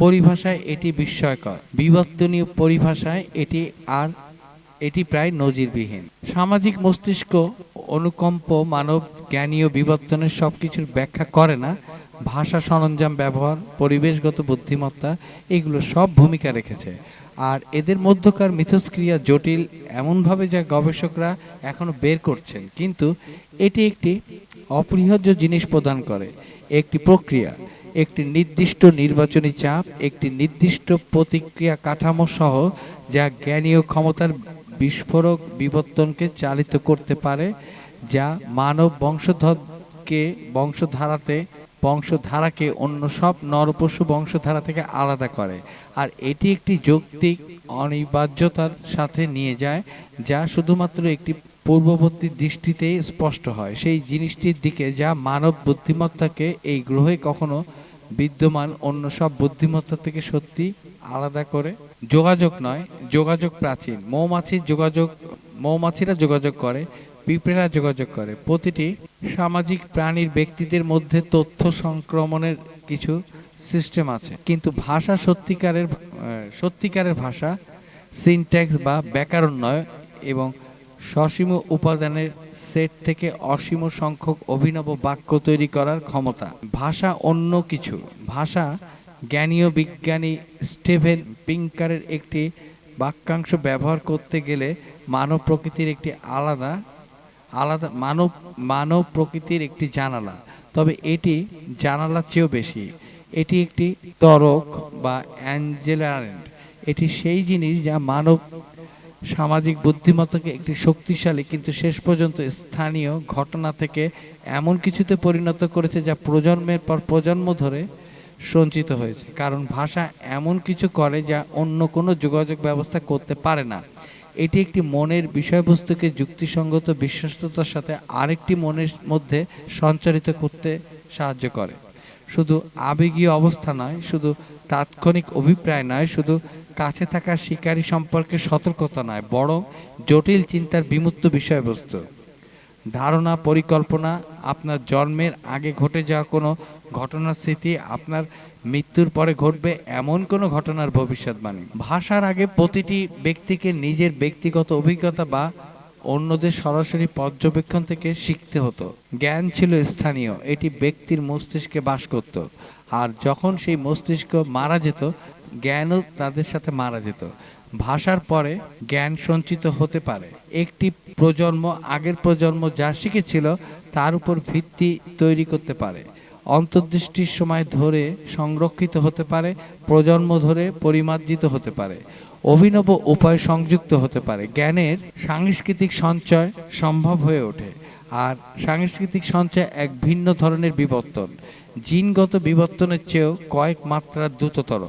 পরিভাষায় এটি বিস্ময়কর। বিবর্তনীয় পরিভাষায় এটি প্রায় নজিরবিহীন। সামাজিক মস্তিষ্ক অনুকম্প মানব জ্ঞানীয় বিবর্তনের সবকিছুর ব্যাখ্যা করে না। ভাষা, সরঞ্জাম ব্যবহার, পরিবেশগত বুদ্ধিমত্তা, এগুলো সব ভূমিকা রেখেছে। আর এদের মধ্যকার মিথস্ক্রিয়া জটিল এমনভাবে যা গবেষকরা এখনো বের করছেন, কিন্তু এটি একটি অপরিহার্য জিনিস প্রদান করে, একটি প্রক্রিয়া, একটি নির্দিষ্ট নির্বাচনী চাপ, একটি নির্দিষ্ট প্রতিক্রিয়া কাঠামো সহ, যা জ্ঞানীয় ক্ষমতার বিস্ফোরক বিবর্তনকে চালিত করতে পারে, যা মানব বংশধারাকে অন্য সব নরপশু বংশধারা থেকে আলাদা করে। আর এটি একটি যৌক্তিক অনিবার্যতার সাথে নিয়ে যায়, যা শুধুমাত্র একটি পূর্ববর্তী দৃষ্টিতেই স্পষ্ট হয়, সেই জিনিসটির দিকে যা মানব বুদ্ধিমত্তাকে এই গ্রহে কখনো বিদ্যমান অন্য সব বুদ্ধিমত্তা থেকে সত্যি আলাদা করে। যোগাযোগ নয়, যোগাযোগ প্রাচীন। মৌমাছিরা যোগাযোগ করে, পিঁপড়েরা যোগাযোগ করে। প্রতিটি সামাজিক প্রাণীর ব্যক্তিদের মধ্যে তথ্য সংক্রমণের কিছু সিস্টেম আছে, কিন্তু ভাষা সত্যিকারের ভাষা সিনট্যাক্স বা ব্যাকরণ নয়, এবং সসীম উপাদানের সেট থেকে অসীম সংখ্যক অভিনব বাক্য তৈরি করার ক্ষমতা। ভাষা অন্য কিছু। ভাষা জ্ঞানীয় বিজ্ঞানী স্টিভেন পিঙ্কারের একটি বাক্যাংশ ব্যবহার করতে গেলে মানব প্রকৃতির একটি জানালা, তবে এটি জানালার চেয়েও বেশি। এটি একটি ত্বরক বা অ্যাঞ্জেলারেন্ট। এটি সেই জিনিস যা মানব সামাজিক বুদ্ধিমত্তাকে একটি শক্তিশালী কিন্তু শেষ পর্যন্ত স্থানীয় ঘটনা থেকে এমন কিছুতে পরিণত করেছে যা প্রজন্মের পর প্রজন্ম ধরে সঞ্চিত হয়েছে। কারণ ভাষা এমন কিছু করে যা অন্য কোনো যোগাযোগ ব্যবস্থা করতে পারে না। এটি একটি মনের বিষয়বস্তুকে যুক্তিসঙ্গত বিশ্বস্ততার সাথে আরেকটি মনের মধ্যে সঞ্চারিত করতে সাহায্য করে। শুধু আবেগীয় অবস্থা নয়, শুধু তাৎক্ষণিক অভিপ্রায় নয়, শুধু কাছে থাকা শিকারী সম্পর্কে সতর্কতা নয়, বরং জটিল চিন্তার বিমূর্ত বিষয়বস্তু, ধারণা, পরিকল্পনা, আপনার জন্মের আগে ঘটে যাওয়া কোনো ঘটনার স্মৃতি, আপনার মৃত্যুর পরে ঘটবে এমন কোনো ঘটনার ভবিষ্যৎবাণী। ভাষার আগে প্রতিটি ব্যক্তিকে নিজের ব্যক্তিগত অভিজ্ঞতা বা অন্যদের সরাসরি পর্যবেক্ষণ থেকে শিখতে হতো। জ্ঞান ছিল স্থানীয়, এটি ব্যক্তির মস্তিষ্কে বাস করত, আর যখন সেই মস্তিষ্ক মারা যেত, জ্ঞানও তাদের সাথে মারা যেত। ভাষার পরে জ্ঞান সঞ্চিত হতে পারে। একটি প্রজন্ম আগের প্রজন্ম যা শিখেছিল তার উপর ভিত্তি তৈরি করতে পারে, অন্তর্দৃষ্টির সময় ধরে সংরক্ষিত হতে পারে, প্রজন্ম ধরে পরিমার্জিত হতে পারে, অভিনব উপায় সংযুক্ত হতে পারে। জ্ঞানের সাংস্কৃতিক সঞ্চয় সম্ভব হয়ে ওঠে, আর সাংস্কৃতিক সঞ্চয় এক ভিন্ন ধরনের বিবর্তন, জিনগত বিবর্তনের চেয়েও কয়েক মাত্রা দ্রুততর।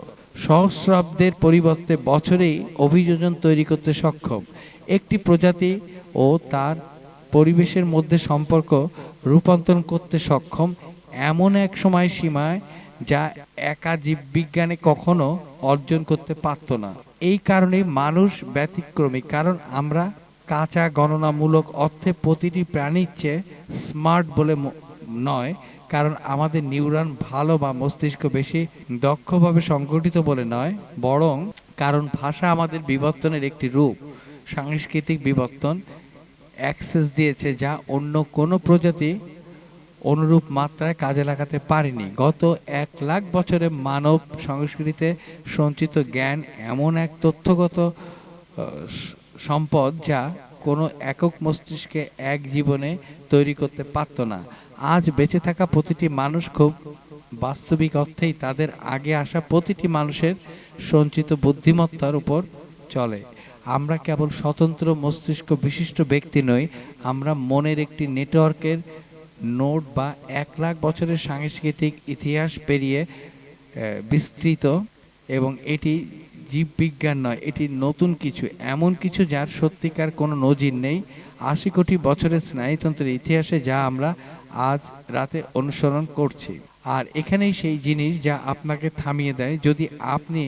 সহস্রাব্দের পরিবর্তে বছরেই অভিযোজন তৈরি করতে সক্ষম একটি প্রজাতি ও তার পরিবেশের মধ্যে সম্পর্ক রূপান্তর করতে সক্ষম এমন এক সময় সীমায় যা একা জীববিজ্ঞানে কখনো অর্জন করতে পারত না। এই কারণে মানুষ ব্যতিক্রমী, কারণ আমরা কাঁচা গণনামূলক অর্থে প্রতিটি প্রাণীর চেয়ে স্মার্ট বলে নয়, কারণ আমাদের নিউরন ভালো বা মস্তিষ্ক বেশি দক্ষভাবে সংগঠিত বলে নয়, বরং কারণ ভাষা আমাদের বিবর্তনের একটি রূপ, সাংস্কৃতিক বিবর্তন অ্যাক্সেস দিয়েছে যা অন্য কোনো প্রজাতি অনুরূপ মাত্রায় কাজে লাগাতে পারেনি। গত 1,00,000 বছরে মানব সংস্কৃতিতে সঞ্চিত জ্ঞান এমন এক তথ্যগত সম্পদ যা কোনো একক মস্তিষ্কে এক জীবনে তৈরি করতে পারত না। আজ বেঁচে থাকা প্রতিটি মানুষ খুব বাস্তবিক অর্থেই তাদের আগে আসা প্রতিটি মানুষের সঞ্চিত বুদ্ধিমত্তার উপর চলে। আমরা কেবল স্বতন্ত্র মস্তিষ্ক বিশিষ্ট ব্যক্তি নই, আমরা মনের একটি নেটওয়ার্কের নোড বা 1,00,000 বছরের সাংস্কৃতিক ইতিহাস পেরিয়ে বিস্তৃত, এবং এটি জীববিজ্ঞান নয়, এটি নতুন কিছু, এমন কিছু যার সত্যিকার কোনো নজির নেই 80 কোটি বছরের স্নায়ুতন্ত্রের ইতিহাসে, যা আমরা আজ রাতে অনুসরণ করছি। আর এখানেই সেই জিনিস যা আপনাকে থামিয়ে দেয়। যদি আপনি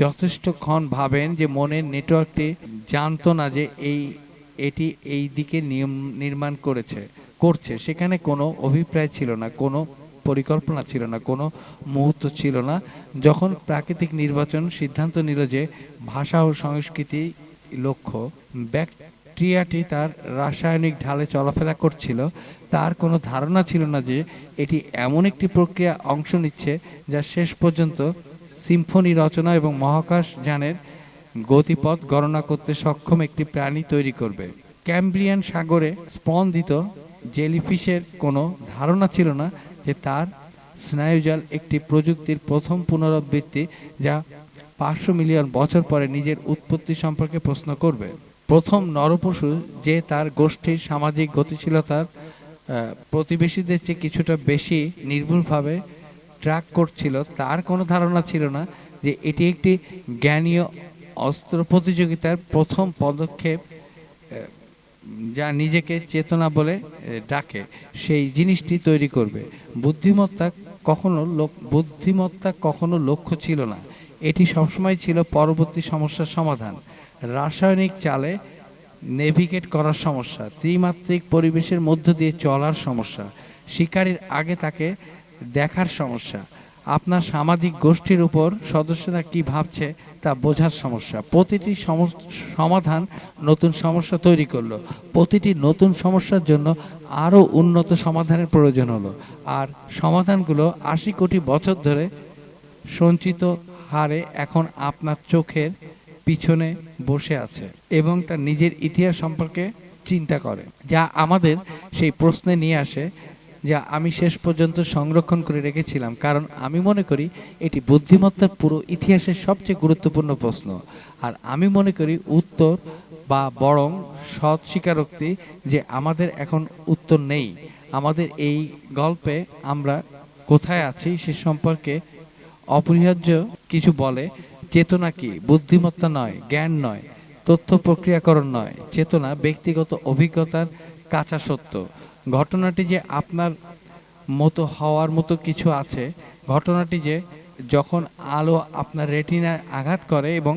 যথেষ্টক্ষণ ভাবেন যে মনের নেটওয়ার্কটি জানতো না যে এটি এই দিকে নির্মাণ করছে, সেখানে কোনো অভিপ্রায় ছিল না, কোনো পরিকল্পনা ছিল না, কোনো মুহূর্ত ছিল না যখন প্রাকৃতিক নির্বাচন সিদ্ধান্ত নিল যে ভাষা ও সংস্কৃতি লক্ষ্য। ব্যাকটেরিয়াটি তার রাসায়নিক ঢালে চলাফেরা করছিল, তার কোনো ধারণা ছিল না যে এটি এমন একটি প্রক্রিয়া অংশ নিচ্ছে যা শেষ পর্যন্ত সিম্ফনি রচনা এবং মহাকাশ যানের গতিপথ গণনা করতে সক্ষম একটি প্রাণী তৈরি করবে। ক্যাম্ব্রিয়ান সাগরে স্পন্দিত জেলিফিশের কোনো ধারণা ছিল না যে তার স্নায়ুজাল একটি প্রযুক্তির প্রথম পুনরাবৃত্তি, যা 500 মিলিয়ন বছর পরে নিজের উৎপত্তি সম্পর্কে প্রশ্ন করবে। প্রথম নরপশু যে তার গোষ্ঠীর সামাজিক গতিশীলতার প্রতিবেশীদের চেয়ে কিছুটা বেশি নির্ভুলভাবে ট্র্যাক করছিল, তার কোনো ধারণা ছিল না যে এটি একটি জ্ঞানীয় অস্ত্র প্রতিযোগিতার প্রথম পদক্ষেপ, যা নিজেকে চেতনা বলে ডাকে, সেই জিনিসটি তৈরি করবে। বুদ্ধিমত্তা কখনো লক্ষ্য ছিল না, এটি সবসময় ছিল পরবর্তী সমস্যার সমাধান, রাসায়নিক চালে নেভিগেট করার সমস্যা, ত্রিমাত্রিক পরিবেশের মধ্য দিয়ে চলার সমস্যা, শিকারীর আগে তাকে দেখার সমস্যা, আপনার সামাজিক গোষ্ঠীর উপর সদস্যরা কি ভাবছে তা বোঝার সমস্যা। প্রতিটি সমাধান নতুন সমস্যা তৈরি করলো, প্রতিটি নতুন সমস্যার জন্য আরো উন্নত সমাধানের প্রয়োজন হলো, আর সমাধানগুলো 80 কোটি বছর ধরে সঞ্চিত হারে এখন আপনার চোখের পিছনে বসে আছে এবং তার নিজের ইতিহাস সম্পর্কে চিন্তা করে, যা আমাদের সেই প্রশ্নে নিয়ে আসে যা আমি শেষ পর্যন্ত সংরক্ষণ করে রেখেছিলাম, কারণ আমি মনে করি এটি বুদ্ধিমত্তার পুরো ইতিহাসের সবচেয়ে গুরুত্বপূর্ণ প্রশ্ন। আর আমি মনে করি উত্তর, বা বরং সৎ স্বীকারোক্তি, যে আমাদের এখন উত্তর নেই। আমাদের এই গল্পে আমরা কোথায় আছি সে সম্পর্কে অপরিহার্য কিছু বলে। চেতনা কি? বুদ্ধিমত্তা নয়, জ্ঞান নয়, তথ্য প্রক্রিয়াকরণ নয়, চেতনা ব্যক্তিগত অভিজ্ঞতার কাঁচা সত্য। ঘটনাটি যে আপনার মতো হওয়ার মতো কিছু আছে, ঘটনাটি যে যখন আলো আপনার রেটিনায় আঘাত করে এবং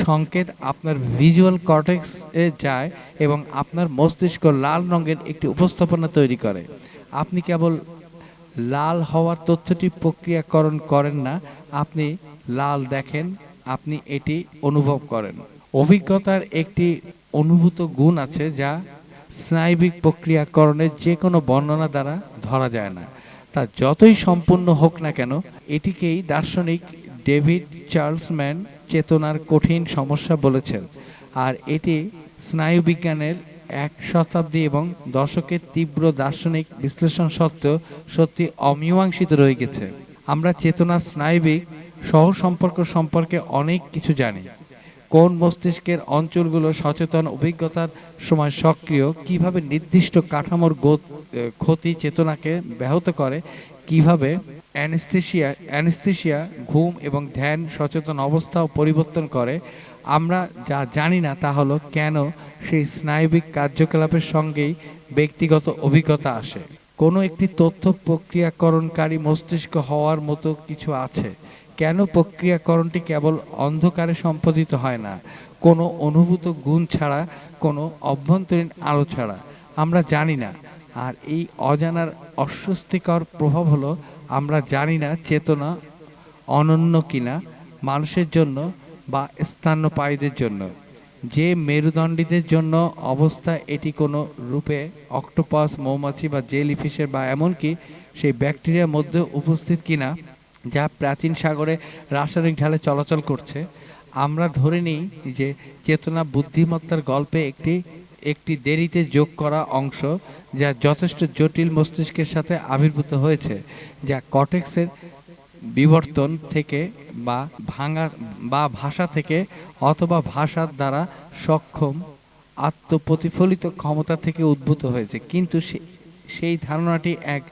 সংকেত আপনার ভিজুয়াল কর্টেক্স এ যায় এবং আপনার মস্তিষ্ক লাল রঙের একটি উপস্থাপনা তৈরি করে, আপনি কেবল লাল হওয়ার তথ্যটি প্রক্রিয়াকরণ করেন না, আপনি লাল দেখেন, আপনি এটি অনুভব করেন। অভিজ্ঞতার একটি অনুভূত গুণ আছে যা স্নায়বিক প্রক্রিয়াকরণের যে কোনো বর্ণনা দ্বারা ধরা যায় না, তা যতই সম্পূর্ণ হোক না কেন। এটিকেই দার্শনিক ডেভিড চার্লসম্যান চেতনার কঠিন সমস্যা বলেছেন, আর এটি স্নায়ুবিজ্ঞানের 1 শতাব্দী এবং দশকের তীব্র দার্শনিক বিশ্লেষণ সত্ত্বেও সত্যি অমীমাংসিত রয়ে গেছে। আমরা চেতনার স্নায়বিক সহ সম্পর্কে অনেক কিছু জানি। কোন মস্তিষ্কের অঞ্চলগুলো সচেতন অভিজ্ঞতার সময় সক্রিয়, কিভাবে নির্দিষ্ট কাঠামোর ক্ষতি চেতনাকে ব্যাহত করে, কিভাবে অ্যানেস্থেসিয়া ঘুম এবং ধ্যান সচেতন অবস্থাও পরিবর্তন করে, আমরা যা জানি না তা হলো কেন সেই স্নায়বিক কার্যকলাপের সঙ্গেই ব্যক্তিগত অভিজ্ঞতা আসে। কোনো একটি তথ্য প্রক্রিয়াকরণকারী মস্তিষ্ক হওয়ার মতো কিছু আছে। কেন প্রক্রিয়াকরণটি কেবল অন্ধকারে সম্পাদিত হয় না, কোনো অনুভূত গুণ ছাড়া, কোনো অভ্যন্তরীণ আলো ছাড়া? আমরা জানি না। আর এই অজানার অস্বস্তিকর প্রভাব হলো আমরা জানি না চেতনা অনন্য কিনা মানুষের জন্য বা স্তন্যপায়ীদের জন্য। যে মেরুদণ্ডীদের জন্য অবস্থা এটি কোনো রূপে অক্টোপাস, মৌমাছি বা জেলিফিশের বা এমনকি সেই ব্যাকটেরিয়ার মধ্যে উপস্থিত কিনা যা প্রাচীন সাগরে রাসায়নিক ঢালে চলাচল করছে। আমরা ধরে নিই যে চেতনা বুদ্ধিমত্তার গল্পে একটি দেরিতে যোগ করা অংশ, যা যথেষ্ট জটিল মস্তিষ্কের সাথে আবির্ভূত হয়েছে, যা কর্টেক্সের বিবর্তন থেকে বা ভাষা থেকে অথবা ভাষার দ্বারা সক্ষম আত্মপ্রতিফলিত ক্ষমতা থেকে উদ্ভূত হয়েছে। কিন্তু সেই ধারণাটি এক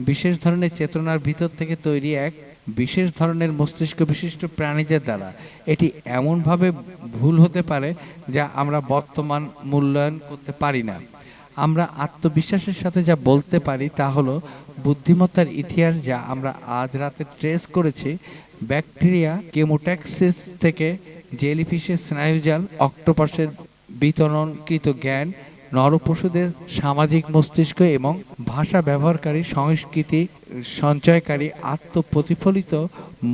বিশেষ ধরনের চেতনার ভিতর থেকে তৈরি এক বিশেষ ধরনের মস্তিষ্ক বিশিষ্ট প্রাণীদের দ্বারা। এটি এমনভাবে ভুল হতে পারে যা আমরা বর্তমান মূল্যায়ন করতে পারি না। আমরা আত্মবিশ্বাসের সাথে যা বলতে পারি তা হলো বুদ্ধিমত্তার ইতিহাস, যা আমরা আজ রাতে ট্রেস করেছি ব্যাকটেরিয়া কেমোট্যাক্সিস থেকে জেলিফিশের স্নায়ুজাল, অক্টোপাসের বিতরণকৃত জ্ঞান, নরপশুদের সামাজিক মস্তিষ্ক এবং ভাষা ব্যবহারকারী সংস্কৃতি সঞ্চয়কারী আত্মপ্রতিফলিত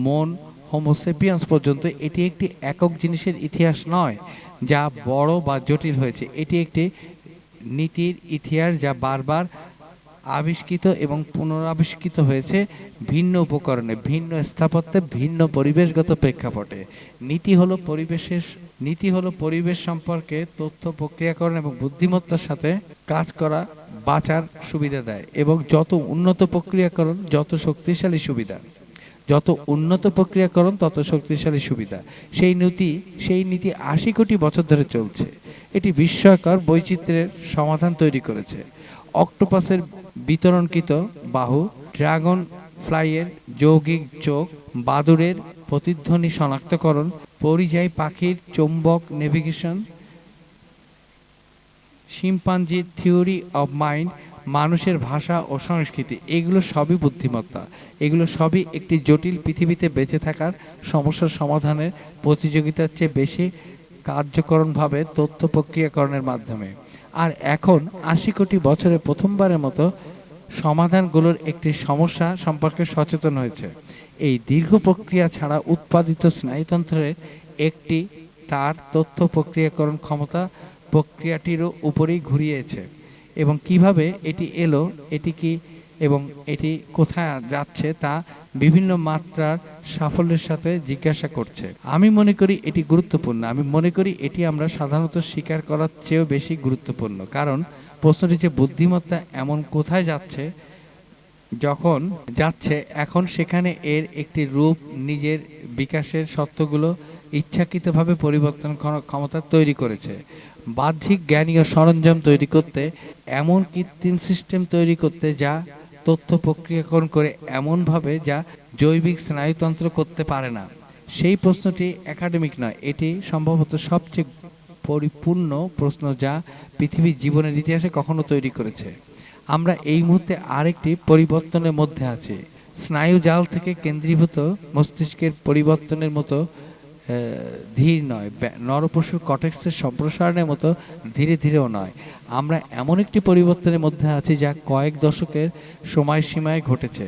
মন হোমোসেপিয়ান্স পর্যন্ত। এটি একটি একক জিনিসের ইতিহাস নয় যা বড় বা জটিল হয়েছে। এটি একটি নীতির ইতিহাস যা বারবার আবিষ্কৃত এবং পুনরাবিষ্কৃত হয়েছে ভিন্ন উপকরণে, ভিন্ন স্থাপত্যে, ভিন্ন পরিবেশগত প্রেক্ষাপটে। নীতি হলো পরিবেশ সম্পর্কে তথ্য প্রক্রিয়াকরণ এবং বুদ্ধিমত্তার সাথে কাজ করা বাঁচার সুবিধা দেয়। এবং যত উন্নত প্রক্রিয়াকরণ যত শক্তিশালী সুবিধা, যত উন্নত প্রক্রিয়াকরণ তত শক্তিশালী সুবিধা। সেই নীতি ৮০ কোটি বছর ধরে চলছে। এটি বিস্ময়কর বৈচিত্র্যের সমাধান তৈরি করেছে। অক্টোপাসের বিতরণকৃত বাহু, ড্রাগন ফ্লাইয়ের যৌগিক চোখ, বাদুড়ের প্রতিধ্বনি শনাক্তকরণ, পরিযায়ী পাখির চৌম্বক নেভিগেশন, শিম্পাঞ্জির থিওরি অব মাইন্ড, মানুষের ভাষা ও সংস্কৃতি, এগুলো সবই বুদ্ধিমত্তা। এগুলো সবই একটি জটিল পৃথিবীতে বেঁচে থাকার সমস্যার সমাধানের প্রতিযোগিতার চেয়ে বেশি কার্যকরণভাবে তথ্য প্রক্রিয়াকরণের মাধ্যমে। আর এখন ৮০ কোটি বছরে প্রথমবারের মতো সমাধানগুলোর একটি সমস্যা সম্পর্কে সচেতন হয়েছে। এই দীর্ঘ প্রক্রিয়া ছাড়া উৎপাদিত স্নায়ুতন্ত্রের একটি তার তথ্য প্রক্রিয়াকরণ ক্ষমতা প্রক্রিয়াটিরও উপরেই ঘুরিয়েছে। এবং কিভাবে এটি এলো, এটি কি এবং এটি কোথায় যাচ্ছে তা বিভিন্ন মাত্রার সাফল্যের সাথে জিজ্ঞাসা করছে। আমি মনে করি এটি গুরুত্বপূর্ণ। আমি মনে করি এটি আমরা সাধারণত স্বীকার করার চেয়েও বেশি গুরুত্বপূর্ণ। কারণ প্রশ্নটি যে বুদ্ধিমত্তা এমন কোথায় যাচ্ছে, যখন যাচ্ছে এখন সেখানে এর একটি রূপ নিজের বিকাশের সত্যগুলো ইচ্ছাকৃতভাবে পরিবর্তন করার ক্ষমতা তৈরি করেছে। বাহ্যিক জ্ঞানীয় সরঞ্জাম তৈরি করতে, এমন কৃত্রিম সিস্টেম তৈরি করতে যা তথ্য প্রক্রিয়াকরণ করে এমনভাবে যা জৈবিক স্নায়ুতন্ত্র করতে পারে না। সেই প্রশ্নটি একাডেমিক নয়, এটি সম্ভবত সবচেয়ে পরিপূর্ণ প্রশ্ন যা পৃথিবীর জীবনের ইতিহাসে কখনো তৈরি করেছে। আমরা এই মুহূর্তে আরেকটি পরিবর্তনের মধ্যে আছি। স্নায়ু জাল থেকে কেন্দ্রীভূত মস্তিষ্কের পরিবর্তনের মতো ধীর নয়, নরপশুর কর্টেক্সের সম্প্রসারণের মতো ধীরে ধীরেও নয়। আমরা এমন একটি পরিবর্তনের মধ্যে আছি যা কয়েক দশকের সময়সীমায় ঘটেছে,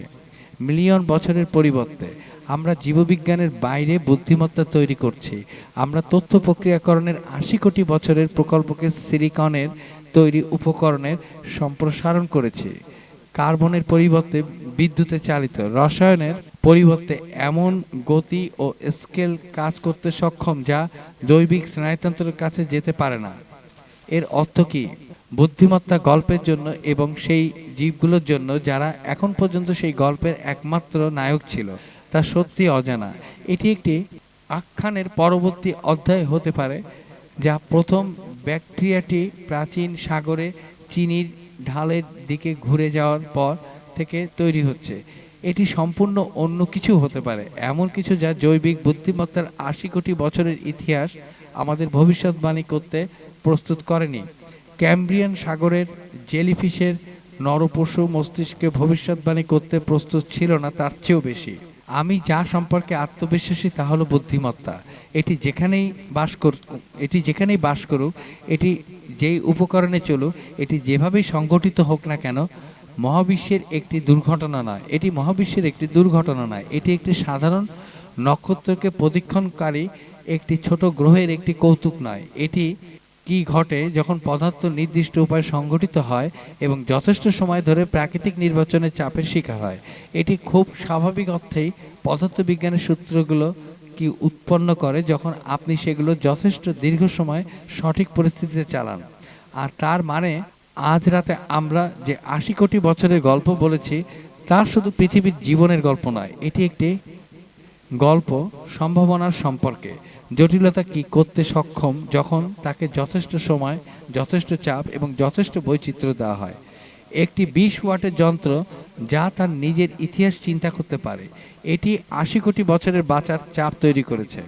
মিলিয়ন বছরের পরিবর্তে। আমরা জীববিজ্ঞানের বাইরে বুদ্ধিমত্তা তৈরি করছি। আমরা তথ্য প্রক্রিয়াকরণের ৮০ কোটি বছরের প্রকল্পকে সিলিকনের তৈরি উপকরণের সম্প্রসারণ করেছি। কার্বনের পরিবর্তে বিদ্যুতে চালিত, রসায়নের পরিবর্তে এমন গতি ও স্কেল কাজ করতে সক্ষম যা জৈবিক স্নায়ুতন্ত্রের কাছে যেতে পারে না। এর অর্থ কি? বুদ্ধিমত্তা গল্পের জন্য এবং সেই জীবগুলোর জন্য যারা এখন পর্যন্ত সেই গল্পের একমাত্র নায়ক ছিল, তা সত্যি অজানা। এটি একটি আখ্যানের পরবর্তী অধ্যায় হতে পারে, যা প্রথম ব্যাকটেরিয়াটি প্রাচীন সাগরে চিনির ঢালের দিকে ঘুরে যাওয়ার পর থেকে তৈরি হচ্ছে। এটি সম্পূর্ণ অন্য কিছু হতে পারে, এমন কিছু যা জৈবিক বুদ্ধিমত্তার ৮০ কোটি বছরের ইতিহাস আমাদের ভবিষ্যৎবাণী করতে প্রস্তুত করেনি। ক্যাম্ব্রিয়ান সাগরের জেলিফিশের নরপশু মস্তিষ্কে ভবিষ্যৎবাণী করতে প্রস্তুত ছিল না তার চেয়েও বেশি। আমি যা সম্পর্কে আত্মবিশ্বাসী তা হলো বুদ্ধিমত্তা। এটি যেখানেই বাস করুক, এটি যেই উপকরণে চলুক, এটি যেভাবেই সংগঠিত হোক না কেন, মহাবিশ্বের একটি দুর্ঘটনা নয়, এটি একটি সাধারণ নক্ষত্রকে প্রদক্ষিণকারী একটি ছোট গ্রহের একটি কৌতুক নয়। এটি কি ঘটে যখন পদার্থ নির্দিষ্ট উপায়ে সংগঠিত হয় এবং যথেষ্ট সময় ধরে প্রাকৃতিক নির্বাচনের চাপের শিকার হয়। এটি খুব স্বাভাবিক অর্থেই পদার্থবিজ্ঞানের সূত্রগুলো কি উৎপন্ন করে যখন আপনি সেগুলো যথেষ্ট দীর্ঘ সময় সঠিক পরিস্থিতিতে চালান। আর তার মানে আজ রাতে আমরা যে ৮০ কোটি বছরের গল্প বলেছি তা শুধু পৃথিবীর জীবনের গল্প নয়, এটি একটি গল্প সম্ভাবনার সম্পর্কে। জটিলতা কি করতে সক্ষম যখন তাকে যথেষ্ট সময়, যথেষ্ট চাপ এবং যথেষ্ট বৈচিত্র্য দেওয়া হয়। একটি ২০ ওয়াটের যন্ত্র যা তার নিজের ইতিহাস চিন্তা করতে পারে, এটি ৮০ কোটি বছরের বাঁচার চাপ তৈরি করেছে।